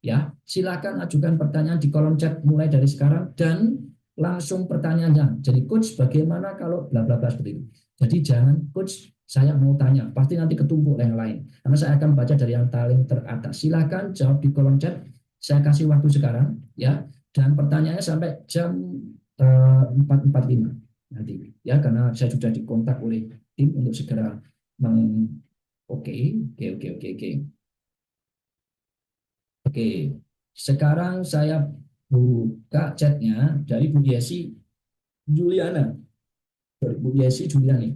Ya, silakan ajukan pertanyaan di kolom chat mulai dari sekarang dan langsung pertanyaannya. Jadi coach, bagaimana kalau bla bla bla seperti itu. Jadi jangan coach, saya mau tanya, pasti nanti ketumpuk yang lain. Karena saya akan baca dari yang paling teratas. Silakan jawab di kolom chat. Saya kasih waktu sekarang ya, dan pertanyaannya sampai jam 4.45 nanti ya, karena saya sudah dikontak oleh tim untuk segera oke, oke, oke, oke, oke. Oke, sekarang saya buka chatnya dari Bu Yesi Juliana. Dari Bu Yesi Juliani.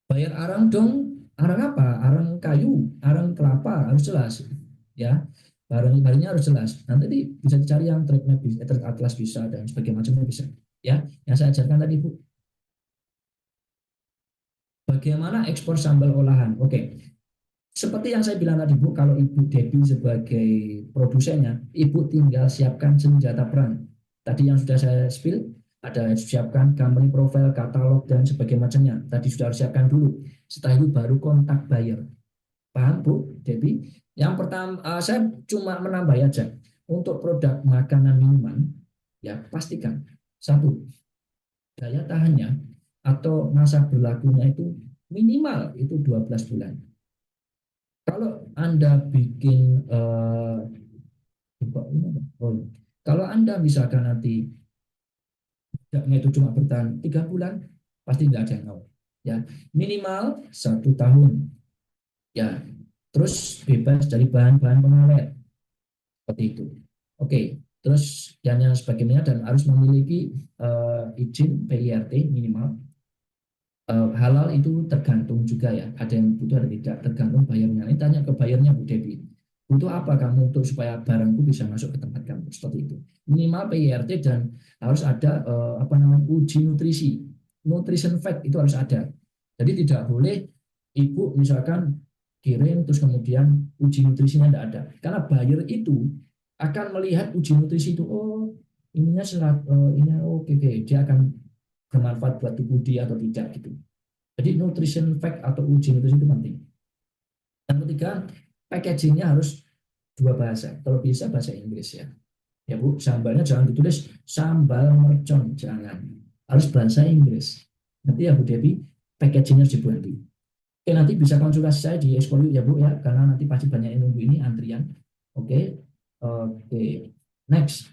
Bayar arang dong. Arang apa? Arang kayu, arang kelapa, harus jelas. Ya, barang-barangnya harus jelas. Nanti bisa dicari yang trade map, trade atlas bisa, dan sebagainya macamnya bisa. Ya, yang saya ajarkan tadi Bu. Bagaimana ekspor sambal olahan? Oke, seperti yang saya bilang tadi Bu, kalau Ibu Debbie sebagai produsennya, Ibu tinggal siapkan senjata perang. Tadi yang sudah saya spill, ada siapkan company profile, katalog, dan sebagainya macamnya. Tadi sudah harus siapkan dulu. Setelah itu baru kontak buyer. Paham Bu Debbie? Yang pertama, saya cuma menambah aja. Untuk produk makanan minuman, ya pastikan. Satu, daya tahannya atau masa berlakunya itu minimal itu 12 bulan. Kalau Anda bikin kalau Anda misalkan nanti itu cuma bertahan 3 bulan, pasti nggak ada yang mau. Ya, minimal 1 tahun. Ya, terus bebas dari bahan-bahan pengawet seperti itu. Oke, terus yang sebagainya dan harus memiliki izin PIRT minimal. Halal itu tergantung juga ya, ada yang butuh ada tidak, tergantung bayarnya. Ini tanya ke bayarnya Bu Devi, butuh apa kamu untuk supaya barangku bisa masuk ke tempat kamu, seperti itu. Minimal PIRT dan harus ada apa namanya uji nutrisi, nutrition fact itu harus ada. Jadi tidak boleh ibu misalkan kirim terus kemudian uji nutrisinya tidak ada, karena buyer itu akan melihat uji nutrisi itu, oh ininya serat, ini oke, dia akan bermanfaat buat tubuh dia atau tidak gitu. Jadi nutrition fact atau uji nutrisi itu penting. Yang ketiga, packagingnya harus 2 bahasa. Kalau bisa bahasa Inggris ya. Ya Bu, sambalnya jangan ditulis sambal mercon, jangan. Harus bahasa Inggris. Nanti ya Bu Devi, packagingnya harus dibuat. Oke, nanti bisa konsultasi saya di Expo ya Bu ya, karena nanti pasti banyak yang nunggu ini antrian. Oke, oke. Next,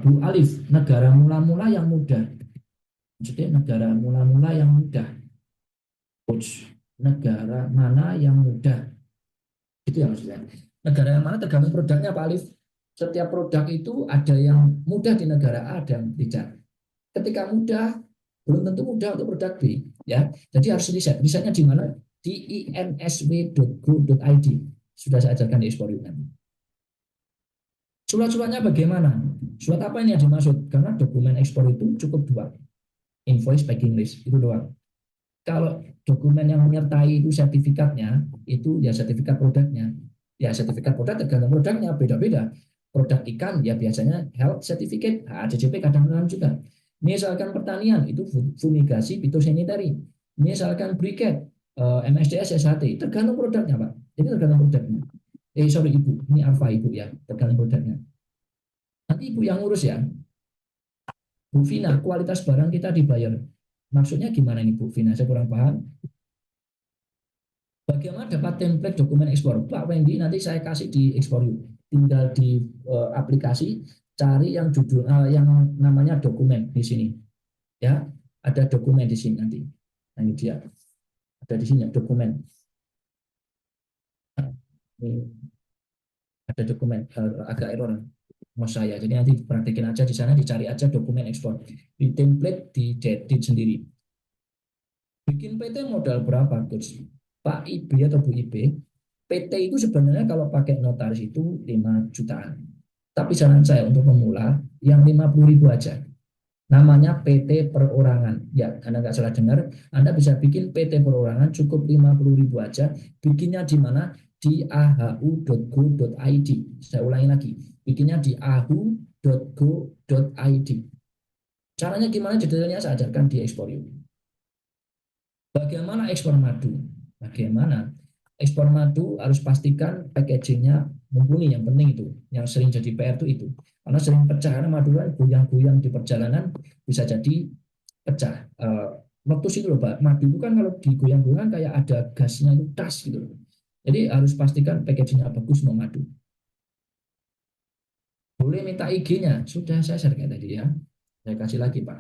Bu Alif, negara mula-mula yang mudah. Maksudnya negara mula-mula yang mudah. Coach, negara mana yang mudah? Itu yang maksudnya. Negara yang mana tergantung produknya Pak Alif. Setiap produk itu ada yang mudah di negara A dan tidak. Ketika mudah, belum tentu mudah untuk produk B. Ya, jadi harus riset. Risetnya di mana? Di insw.go.id. Sudah saya ajarkan di Explore nanti. Surat-suratnya bagaimana? Surat apa ini yang dimaksud? Karena dokumen ekspor itu cukup dua. Invoice, packing list, itu doang. Kalau dokumen yang menyertai itu sertifikatnya, itu ya sertifikat produknya. Ya sertifikat produk tergantung produknya, beda-beda. Produk ikan ya biasanya health certificate, HACCP kadang-kadang juga. Misalkan pertanian, itu fumigasi, fitosanitary. Misalkan briket, MSDS, SHT, tergantung produknya Pak. Itu tergantung produknya. Sorry Ibu, ini Alfa Ibu ya, tergantung produknya. Nanti Ibu yang ngurus ya. Bu Vina, kualitas barang kita dibayar. Maksudnya gimana ini Bu Vina? Saya kurang paham. Bagaimana dapat template dokumen ekspor? Pak Wendy, nanti saya kasih di ekspor. Tinggal di aplikasi cari yang judul yang namanya dokumen di sini. Ya, ada dokumen di sini nanti. Nah, ini dia. Ada di sini dokumen. Ini ada dokumen agak error mas saya. Jadi nanti praktekin aja di sana, dicari aja dokumen ekspor. Di template di edit sendiri. Bikin PT modal berapa, Coach? Pak IB atau Bu IB, PT itu sebenarnya kalau pakai notaris itu 5 jutaan. Tapi saran saya untuk pemula, yang 50.000 aja. Namanya PT perorangan. Ya, Anda nggak salah dengar, Anda bisa bikin PT perorangan cukup 50.000 aja. Bikinnya di mana? Di ahu.go.id. Saya ulangi lagi, bikinnya di ahu.go.id. Caranya gimana? Detailnya saya ajarkan di Exporium. Bagaimana ekspor madu? Bagaimana ekspor madu harus pastikan packagingnya mumpuni. Yang penting itu, yang sering jadi PR itu. Karena sering pecah, karena madu kan goyang-goyang di perjalanan bisa jadi pecah. Meletus itu loh Pak. Madu itu kan kalau digoyang-goyang kayak ada gasnya itu tas gitu. Jadi harus pastikan packagingnya bagus mau madu. Boleh minta IG-nya? Sudah saya share kayak tadi ya. Saya kasih lagi Pak.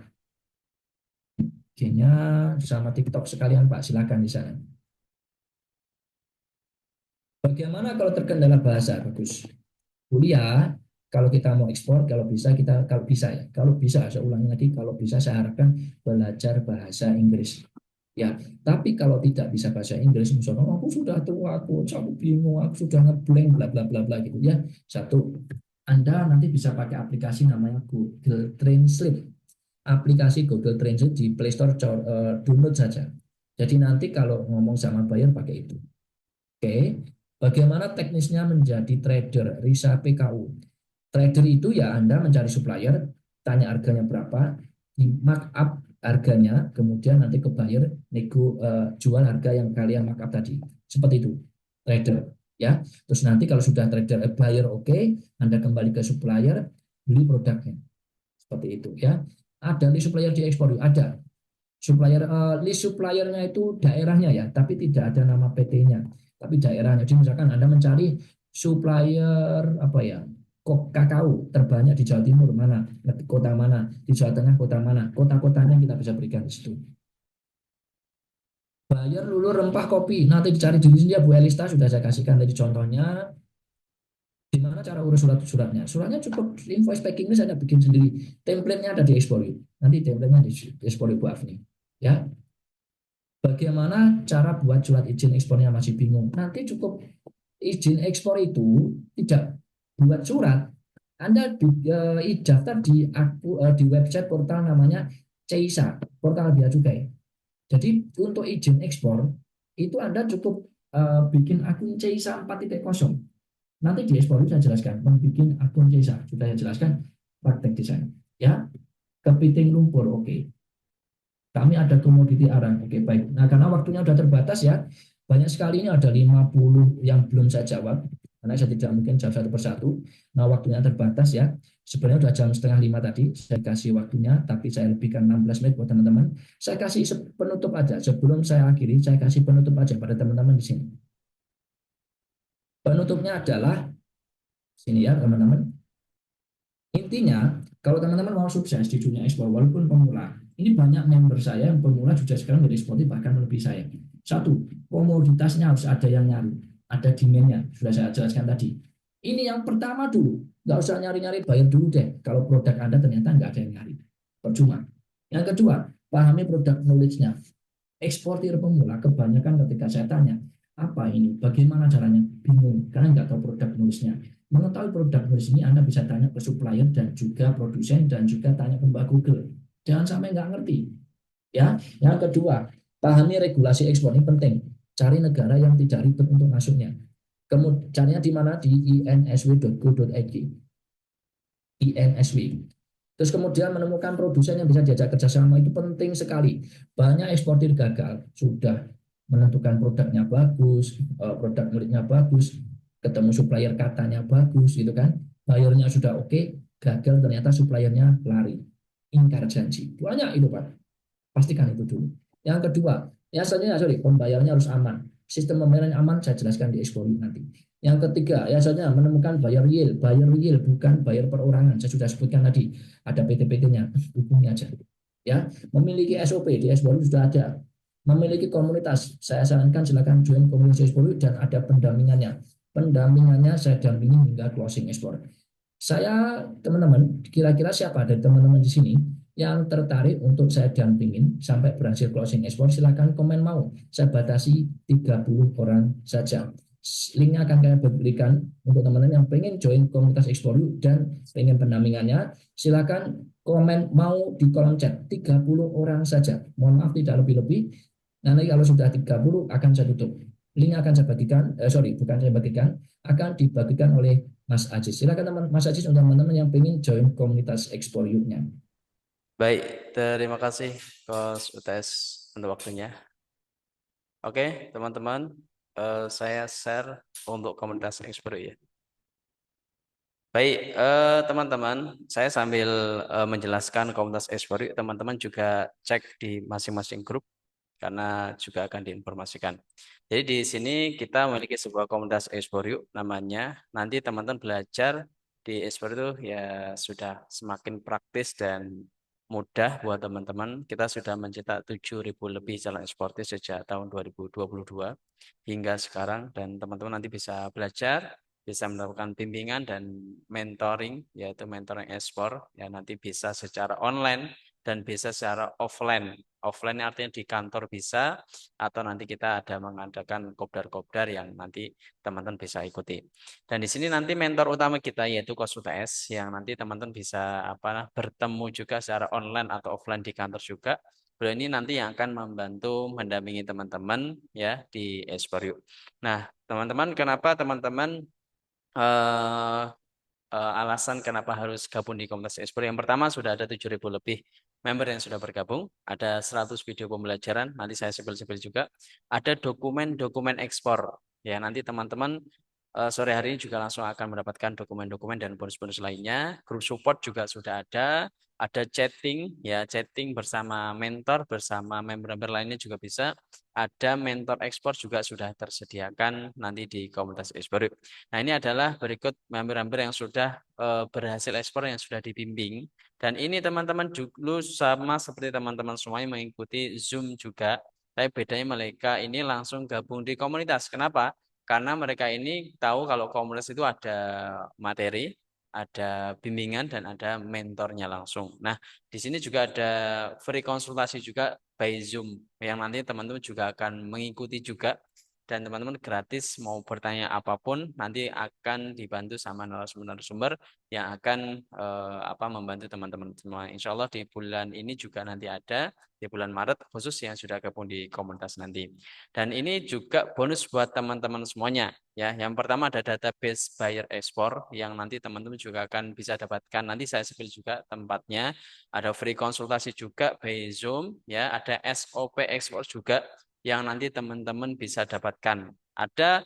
IG-nya sama TikTok sekalian Pak. Silakan di sana. Bagaimana kalau terkendala bahasa? Bagus. Kuliah, kalau kita mau ekspor, kalau bisa kita, kalau bisa ya, kalau bisa saya ulangi lagi, kalau bisa saya harapkan belajar bahasa Inggris. Ya, tapi kalau tidak bisa bahasa Inggris, misalnya aku sudah tua, aku bingung, aku sudah ngeblank, bla bla bla bla gitu ya. Satu, Anda nanti bisa pakai aplikasi namanya Google Translate. Aplikasi Google Translate di Play Store download saja. Jadi nanti kalau ngomong sama buyer pakai itu. Oke, bagaimana teknisnya menjadi trader Risa PKU? Trader itu ya Anda mencari supplier, tanya harganya berapa, di markup harganya, kemudian nanti ke buyer nego jual harga yang kalian markup tadi. Seperti itu, trader ya. Terus nanti kalau sudah trader buyer oke, Anda kembali ke supplier, beli produknya. Seperti itu ya. Ada list supplier di ekspor, ada. Supplier list suppliernya itu daerahnya ya, tapi tidak ada nama PT-nya, tapi daerahnya. Jadi misalkan Anda mencari supplier apa ya, kakao terbanyak di Jawa Timur mana, kota mana, di Jawa Tengah kota mana, kota-kotanya kita bisa berikan di situ. Bayar lulu rempah kopi, nanti dicari di sini ya Bu Elista, sudah saya kasihkan tadi contohnya. Gimana cara urus surat-suratnya? Suratnya cukup invoice packing ini saya bikin sendiri. Template-nya ada di Explore. Nanti template-nya di Explore Bu Afni. Ya, bagaimana cara buat surat izin ekspornya masih bingung? Nanti cukup izin ekspor itu tidak buat surat. Anda daftar di website portal namanya CISA, portal bea cukai. Jadi untuk izin ekspor itu Anda cukup bikin akun CISA 4.0. Nanti di ekspor saya jelaskan, membuat akun CISA sudah saya jelaskan praktek di sana. Ya, kepiting lumpur, oke. Kami ada komoditi arang. Oke, baik. Nah, karena waktunya sudah terbatas ya, banyak sekali ini ada 50 yang belum saya jawab, karena saya tidak mungkin jawab satu persatu. Nah, waktunya terbatas ya. Sebenarnya udah jam setengah 5 tadi, saya kasih waktunya, tapi saya lebihkan 16 menit buat teman-teman. Saya kasih penutup aja, sebelum saya akhiri, saya kasih penutup aja pada teman-teman di sini. Penutupnya adalah, sini ya teman-teman, intinya, kalau teman-teman mau sukses di dunia e-sport, walaupun pemula, ini banyak member saya yang pemula juga sekarang menjadi sportif bahkan lebih saya. Satu, komoditasnya harus ada yang nyari, ada demand-nya, sudah saya jelaskan tadi. Ini yang pertama dulu, nggak usah nyari-nyari, bayar dulu deh. Kalau produk Anda ternyata nggak ada yang nyari, percuma. Yang kedua, pahami produk knowledge-nya. Eksportir pemula, kebanyakan ketika saya tanya, apa ini, bagaimana caranya, bingung, karena nggak tahu produk knowledge-nya. Mengetahui produk knowledge ini, Anda bisa tanya ke supplier dan juga produsen dan juga tanya ke Mbak Google. Jangan sampai nggak ngerti. Ya, yang kedua, pahami regulasi ekspor ini penting. Cari negara yang tidak ribet untuk masuknya. Kemudian carinya di mana? Di insw.go.id. INSW. Terus kemudian menemukan produsen yang bisa diajak kerjasama itu penting sekali. Banyak eksportir gagal, sudah menentukan produknya bagus, produk miliknya bagus, ketemu supplier katanya bagus, gitu kan. Bayarnya sudah oke, gagal ternyata suppliernya lari, ingkar janji. Banyak itu Pak. Pastikan itu dulu. Yang kedua, ya saja sorry, pembayarannya harus aman. Sistem pembayaran aman saya jelaskan di Expo nanti. Yang ketiga, ya saja menemukan bayar real bukan bayar perorangan. Saya sudah sebutkan tadi, ada PT-PT-nya, hubungi aja. Ya, memiliki SOP di Expo sudah ada. Memiliki komunitas, saya sarankan silakan join komunitas Expo dan ada pendampingannya. Pendampingannya saya dampingi hingga closing ekspor. Saya, teman-teman, kira-kira siapa dari teman-teman di sini yang tertarik untuk saya dampingin sampai berhasil closing ekspor, silakan komen mau. Saya batasi 30 orang saja. Linknya akan saya berikan untuk teman-teman yang pengen join komunitas ekspor dan pengen pendampingannya. Silakan komen mau di kolom chat. 30 orang saja. Mohon maaf tidak lebih-lebih. Nanti kalau sudah 30 akan saya tutup. Link akan saya bagikan, sorry, bukan saya bagikan, akan dibagikan oleh Mas Aziz. Silakan teman Mas Aziz untuk teman-teman yang pengen join komunitas Explore Youth-nya. Baik, terima kasih Coach UTS untuk waktunya. Oke, teman-teman, saya share untuk komunitas ekspor ya. Baik, teman-teman, saya sambil menjelaskan komunitas ekspor, teman-teman juga cek di masing-masing grup karena juga akan diinformasikan. Jadi di sini kita memiliki sebuah komunitas ekspor namanya. Nanti teman-teman belajar di ekspor itu ya sudah semakin praktis dan mudah buat teman-teman. Kita sudah mencetak 7.000 lebih calon eksportir sejak tahun 2022 hingga sekarang dan teman-teman nanti bisa belajar, bisa melakukan bimbingan dan mentoring, yaitu mentoring ekspor ya nanti bisa secara online dan bisa secara offline. Offline artinya di kantor bisa, atau nanti kita ada mengadakan kopdar-kopdar yang nanti teman-teman bisa ikuti. Dan di sini nanti mentor utama kita yaitu Coach UTS yang nanti teman-teman bisa bertemu juga secara online atau offline di kantor juga. Beliau ini nanti yang akan membantu mendampingi teman-teman ya di Esporiu. Nah, teman-teman, kenapa teman-teman eh, alasan kenapa harus gabung di komunitas ekspor. Yang pertama sudah ada 7.000 lebih member yang sudah bergabung. Ada 100 video pembelajaran, nanti saya sepil-sepil juga. Ada dokumen-dokumen ekspor. Ya, nanti teman-teman sore hari ini juga langsung akan mendapatkan dokumen-dokumen dan bonus-bonus lainnya. Grup support juga sudah ada. Ada chatting, ya chatting bersama mentor, bersama member-member lainnya juga bisa. Ada mentor ekspor juga sudah tersediakan nanti di komunitas ekspor. Nah, ini adalah berikut member-member yang sudah berhasil ekspor yang sudah dibimbing. Dan ini teman-teman dulu sama seperti teman-teman semuanya mengikuti Zoom juga. Tapi bedanya mereka ini langsung gabung di komunitas. Kenapa? Karena mereka ini tahu kalau komunitas itu ada materi, ada bimbingan, dan ada mentornya langsung. Nah, di sini juga ada free konsultasi juga by Zoom. Yang nanti teman-teman juga akan mengikuti juga dan teman-teman gratis mau bertanya apapun nanti akan dibantu sama narasumber-narasumber yang akan membantu teman-teman semua. Insya Allah di bulan ini juga nanti ada di bulan Maret khusus yang sudah gabung di komunitas nanti. Dan ini juga bonus buat teman-teman semuanya ya. Yang pertama ada database buyer ekspor yang nanti teman-teman juga akan bisa dapatkan. Nanti saya spill juga tempatnya. Ada free konsultasi juga by Zoom ya. Ada SOP ekspor juga yang nanti teman-teman bisa dapatkan. Ada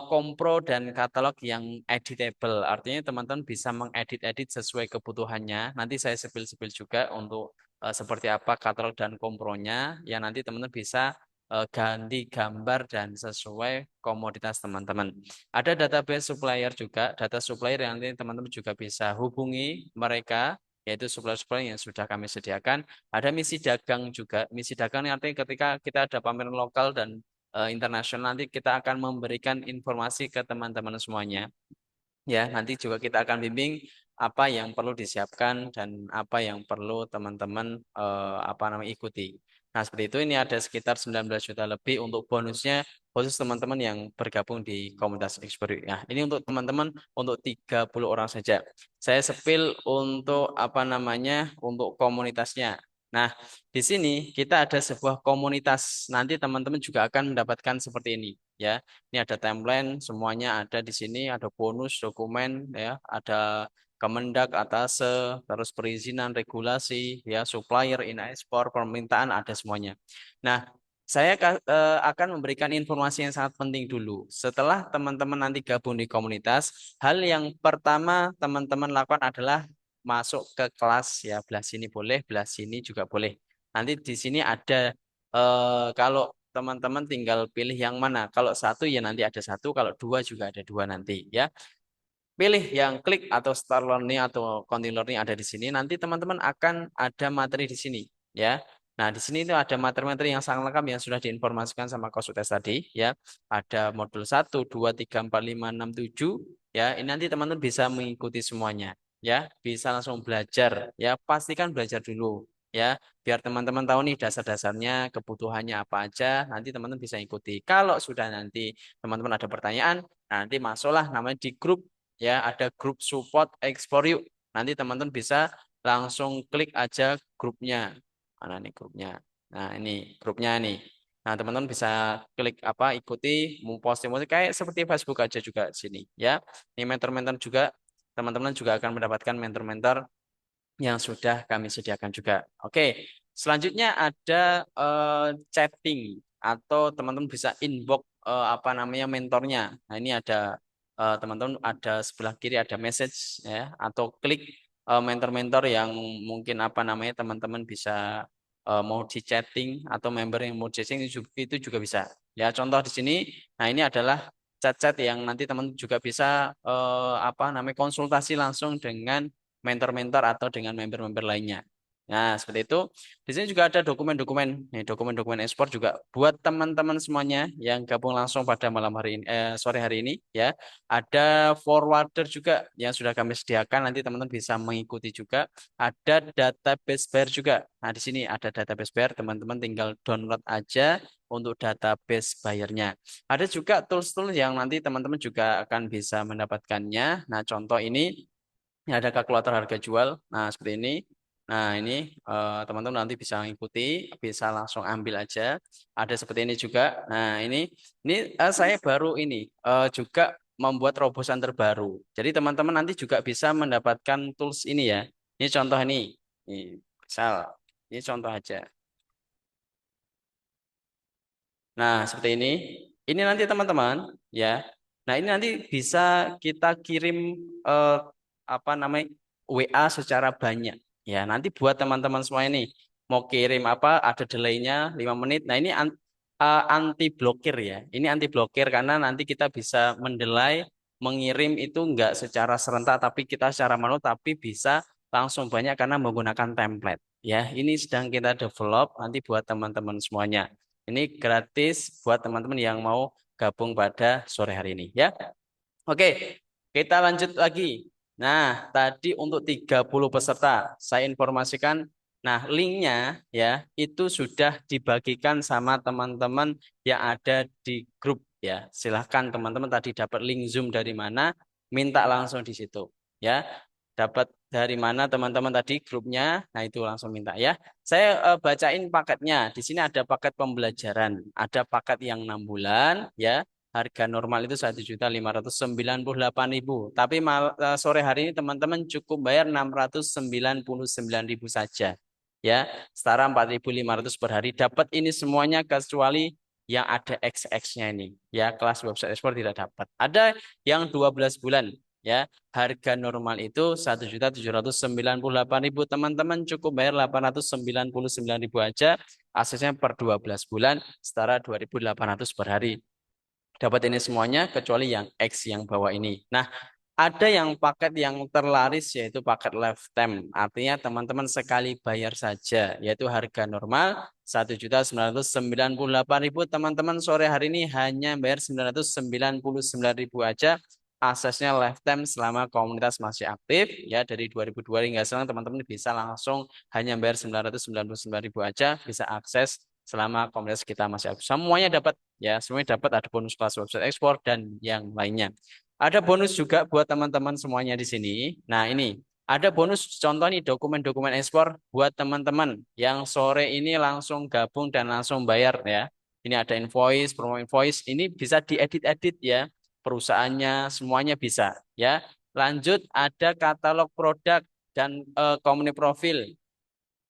kompro dan katalog yang editable. Artinya teman-teman bisa mengedit-edit sesuai kebutuhannya. Nanti saya sepil-sepil juga untuk seperti apa katalog dan kompronya. Ya nanti teman-teman bisa ganti gambar dan sesuai komoditas teman-teman. Ada database supplier juga, data supplier yang nanti teman-teman juga bisa hubungi mereka, yaitu supplier-supplier yang sudah kami sediakan. Ada misi dagang juga. Misi dagang ini artinya ketika kita ada pameran lokal dan internasional, nanti kita akan memberikan informasi ke teman-teman semuanya. Ya, nanti juga kita akan bimbing apa yang perlu disiapkan dan apa yang perlu teman-teman apa namanya ikuti. Nah, seperti itu ini ada sekitar 19 juta lebih untuk bonusnya khusus teman-teman yang bergabung di komunitas Explore. Nah, ini untuk teman-teman untuk 30 orang saja. Saya sepil untuk apa namanya? Untuk komunitasnya. Nah, di sini kita ada sebuah komunitas. Nanti teman-teman juga akan mendapatkan seperti ini, ya. Ini ada timeline, semuanya ada di sini, ada bonus, dokumen, ya, ada Kemendak, Atase, terus perizinan, regulasi, ya, supplier, in-export, permintaan, ada semuanya. Nah, saya akan memberikan informasi yang sangat penting dulu. Setelah teman-teman nanti gabung di komunitas, hal yang pertama teman-teman lakukan adalah masuk ke kelas, ya, belah sini boleh, belah sini juga boleh. Nanti di sini ada kalau teman-teman tinggal pilih yang mana. Kalau satu ya nanti ada satu, kalau dua juga ada dua nanti ya. Pilih yang klik atau start learning atau continue learning ada di sini. Nanti teman-teman akan ada materi di sini ya. Nah, di sini itu ada materi-materi yang sangat lengkap yang sudah diinformasikan sama konsultan tadi ya. Ada modul 1, 2, 3, 4, 5, 6, 7 ya. Ini nanti teman-teman bisa mengikuti semuanya ya. Bisa langsung belajar ya. Pastikan belajar dulu ya biar teman-teman tahu nih dasar-dasarnya, kebutuhannya apa aja, nanti teman-teman bisa ikuti. Kalau sudah nanti teman-teman ada pertanyaan, nanti masuklah namanya di grup ya, ada grup support Explore Yuk. Nanti teman-teman bisa langsung klik aja grupnya. Mana nih grupnya? Nah, ini grupnya nih. Nah, teman-teman bisa klik apa ikuti, mau posting-posting kayak seperti Facebook aja juga di sini ya. Ini mentor-mentor juga teman-teman juga akan mendapatkan mentor-mentor yang sudah kami sediakan juga. Oke, selanjutnya ada chatting atau teman-teman bisa inbox apa namanya mentornya. Nah, ini ada teman-teman ada sebelah kiri ada message ya atau klik mentor-mentor yang mungkin apa namanya teman-teman bisa mau di chatting atau member yang mau chatting itu juga bisa. Ya, contoh di sini. Nah, ini adalah chat-chat yang nanti teman juga bisa apa namanya konsultasi langsung dengan mentor-mentor atau dengan member-member lainnya. Nah, seperti itu. Di sini juga ada dokumen-dokumen. Nih, dokumen-dokumen ekspor juga buat teman-teman semuanya yang gabung langsung pada malam hari ini, sore hari ini ya. Ada forwarder juga yang sudah kami sediakan. Nanti teman-teman bisa mengikuti juga. Ada database buyer juga. Nah, di sini ada database buyer. Teman-teman tinggal download aja untuk database bayarnya. Ada juga tools-tools yang nanti teman-teman juga akan bisa mendapatkannya. Nah, contoh ini ada kalkulator harga jual. Nah, seperti ini. Nah, ini teman-teman nanti bisa mengikuti, bisa langsung ambil aja. Ada seperti ini juga. Nah, ini saya baru ini juga membuat terobosan terbaru. Jadi teman-teman nanti juga bisa mendapatkan tools ini ya. Ini contoh ini. Ini misal ini contoh aja. Nah, seperti ini. Ini nanti teman-teman ya. Nah, ini nanti bisa kita kirim eh, apa namanya WA secara banyak. Ya, nanti buat teman-teman semua ini mau kirim apa ada delaynya 5 menit. Nah, ini anti blokir ya. Ini anti blokir karena nanti kita bisa mendelay mengirim itu enggak secara serentak tapi kita secara manual tapi bisa langsung banyak karena menggunakan template. Ya, ini sedang kita develop nanti buat teman-teman semuanya. Ini gratis buat teman-teman yang mau gabung pada sore hari ini ya. Oke, kita lanjut lagi. Nah, tadi untuk 30 peserta saya informasikan nah linknya ya itu sudah dibagikan sama teman-teman yang ada di grup ya. Silahkan teman-teman tadi dapat link Zoom dari mana, minta langsung di situ ya. Dapat dari mana teman-teman tadi grupnya, nah itu langsung minta ya. Saya bacain paketnya. Di sini ada paket pembelajaran, ada paket yang 6 bulan ya. Harga normal itu 1.598.000. Tapi sore hari ini teman-teman cukup bayar 699.000 saja. Ya, setara 4.500 per hari. Dapat ini semuanya kecuali yang ada XX-nya ini. Ya, kelas website ekspor tidak dapat. Ada yang 12 bulan. Ya, harga normal itu 1.798.000. Teman-teman cukup bayar 899.000 aja. Aksesnya per 12 bulan, setara 2.800 per hari. Dapat ini semuanya kecuali yang X yang bawah ini. Nah, ada yang paket yang terlaris yaitu paket lifetime. Artinya teman-teman sekali bayar saja, yaitu harga normal 1.998.000. Teman-teman sore hari ini hanya bayar 999.000 aja. Aksesnya lifetime selama komunitas masih aktif. Ya, dari 2002 hingga sekarang teman-teman bisa langsung hanya bayar 999.000 aja bisa akses selama komunitas kita masih aktif. Semuanya dapat ya, semuanya dapat, ada bonus kelas website ekspor dan yang lainnya. Ada bonus juga buat teman-teman semuanya di sini. Nah, ini ada bonus contoh nih dokumen-dokumen ekspor buat teman-teman yang sore ini langsung gabung dan langsung bayar ya. Ini ada invoice, promo invoice. Ini bisa diedit-edit ya. Perusahaannya semuanya bisa ya. Lanjut ada katalog produk dan company profil.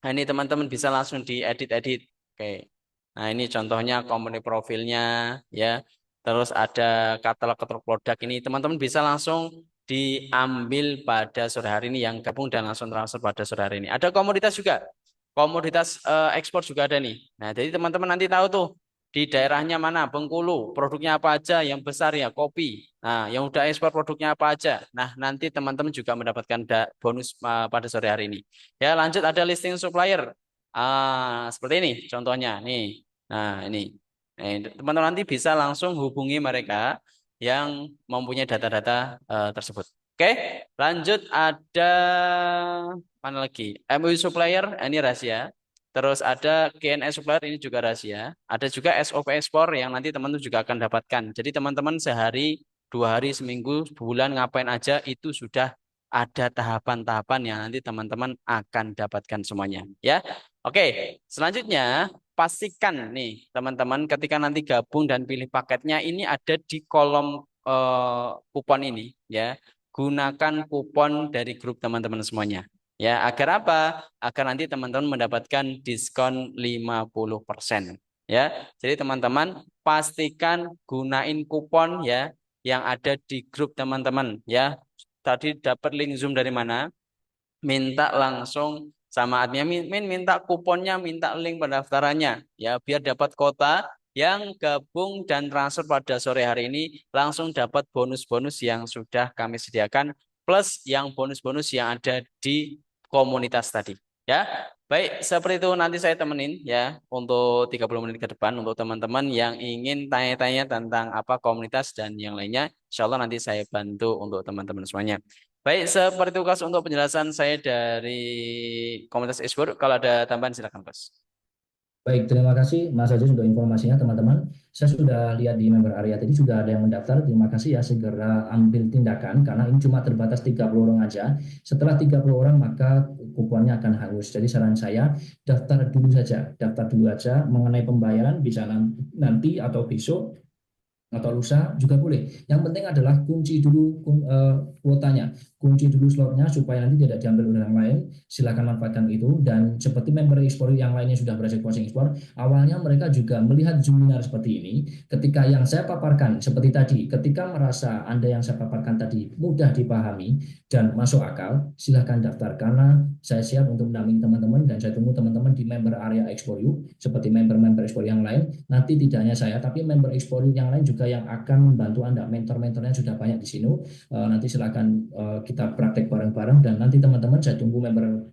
Nah, ini teman-teman bisa langsung diedit-edit. Oke. Nah, ini contohnya company profilnya ya. Terus ada katalog-katalog produk ini teman-teman bisa langsung diambil pada sore hari ini yang gabung dan langsung transfer pada sore hari ini. Ada komoditas juga. Komoditas ekspor juga ada nih. Nah, jadi teman-teman nanti tahu tuh di daerahnya mana, Bengkulu, produknya apa aja, yang besar ya kopi. Nah, yang udah ekspor produknya apa aja. Nah, nanti teman-teman juga mendapatkan bonus pada sore hari ini. Ya, lanjut ada listing supplier. Seperti ini contohnya nih. Nah, ini. Teman-teman nanti bisa langsung hubungi mereka yang mempunyai data-data tersebut. Oke, lanjut ada mana lagi? MOU supplier ini rahasia. Terus ada KNS supplier ini juga rahasia. Ada juga SOP ekspor yang nanti teman-teman juga akan dapatkan. Jadi teman-teman sehari, 2 hari, seminggu, sebulan ngapain aja itu sudah ada tahapan-tahapan yang nanti teman-teman akan dapatkan semuanya. Ya, oke. Selanjutnya pastikan nih teman-teman ketika nanti gabung dan pilih paketnya ini ada di kolom kupon ini ya. Gunakan kupon dari grup teman-teman semuanya. Ya, agar apa? Agar nanti teman-teman mendapatkan diskon 50%. Ya. Jadi teman-teman pastikan gunain kupon ya yang ada di grup teman-teman ya. Tadi dapat link Zoom dari mana? Minta langsung sama admin, minta kuponnya, minta link pendaftarannya ya biar dapat kota yang gabung dan transfer pada sore hari ini langsung dapat bonus-bonus yang sudah kami sediakan plus yang bonus-bonus yang ada di komunitas tadi ya. Baik, seperti itu nanti saya temenin ya untuk 30 menit ke depan untuk teman-teman yang ingin tanya-tanya tentang apa komunitas dan yang lainnya. Insya Allah nanti saya bantu untuk teman-teman semuanya. Baik, seperti itu Kas untuk penjelasan saya dari komunitas e-sport. Kalau ada tambahan silakan Kas. Baik, terima kasih Mas Ajis untuk informasinya teman-teman. Saya sudah lihat di member area tadi sudah ada yang mendaftar. Terima kasih ya, segera ambil tindakan karena ini cuma terbatas 30 orang aja. Setelah 30 orang maka kuponnya akan hangus. Jadi saran saya daftar dulu saja, daftar dulu aja mengenai pembayaran bisa nanti atau besok atau lusa juga boleh. Yang penting adalah kunci dulu kuotanya, kunci dulu slotnya supaya nanti tidak diambil oleh orang lain. Silakan manfaatkan itu dan seperti member ekspor yang lainnya sudah berhasil closing ekspor, awalnya mereka juga melihat Zoominar seperti ini. Ketika yang saya paparkan seperti tadi, ketika merasa Anda yang saya paparkan tadi mudah dipahami dan masuk akal, silakan daftar karena saya siap untuk mendampingi teman-teman dan saya tunggu teman-teman di member area Explore You seperti member-member Explore yang lain. Nanti tidak hanya saya, tapi member Explore You yang lain juga yang akan membantu Anda. Mentor-mentornya sudah banyak di sini. Nanti silakan kita praktek bareng-bareng dan nanti teman-teman saya tunggu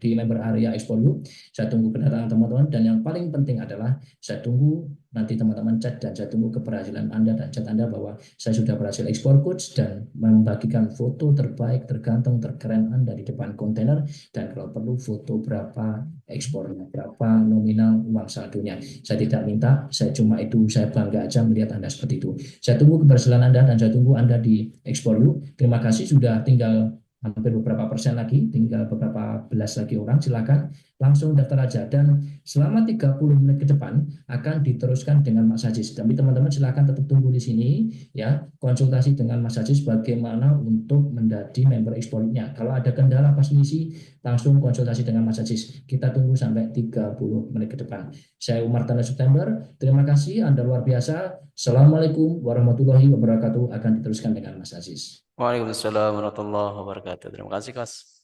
di member area Explore You. Saya tunggu kedatangan teman-teman dan yang paling penting adalah saya tunggu nanti teman-teman chat dan saya tunggu keberhasilan Anda dan chat Anda bahwa saya sudah berhasil ekspor coach dan membagikan foto terbaik, tergantung, terkeren Anda di depan kontainer dan kalau perlu foto berapa ekspornya, berapa nominal uang saldonya. Saya tidak minta, saya cuma itu, saya bangga aja melihat Anda seperti itu. Saya tunggu keberhasilan Anda dan saya tunggu Anda di Explore You. Terima kasih sudah tinggal hampir beberapa persen lagi, tinggal beberapa belas lagi orang, silakan langsung daftar aja. Dan selama 30 menit ke depan akan diteruskan dengan Mas Ajis. Tapi teman-teman silakan tetap tunggu di sini ya, konsultasi dengan Mas Ajis bagaimana untuk menjadi member Exploritnya. Kalau ada kendala pas ngisi, langsung konsultasi dengan Mas Ajis. Kita tunggu sampai 30 menit ke depan. Saya Umar Tanda September, terima kasih, Anda luar biasa. Assalamualaikum warahmatullahi wabarakatuh, akan diteruskan dengan Mas Aziz. Waalaikumsalam warahmatullahi wabarakatuh. Terima kasih, Kos.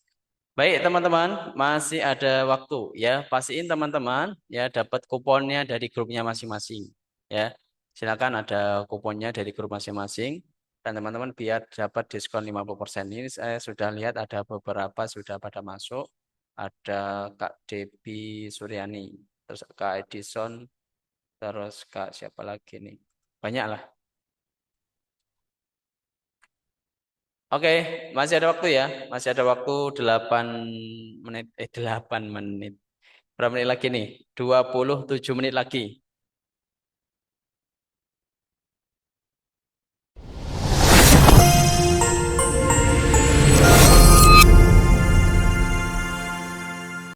Baik, teman-teman, masih ada waktu ya. Pastiin teman-teman ya dapat kuponnya dari grupnya masing-masing ya. Silakan ada kuponnya dari grup masing-masing dan teman-teman biar dapat diskon 50%. Ini saya sudah lihat ada beberapa sudah pada masuk. Ada Kak Debi Suryani, terus Kak Edison, terus Kak siapa lagi nih? Banyak lah. Oke, masih ada waktu ya. Masih ada waktu 8 menit. 8 menit. Berapa menit lagi nih? 27 menit lagi.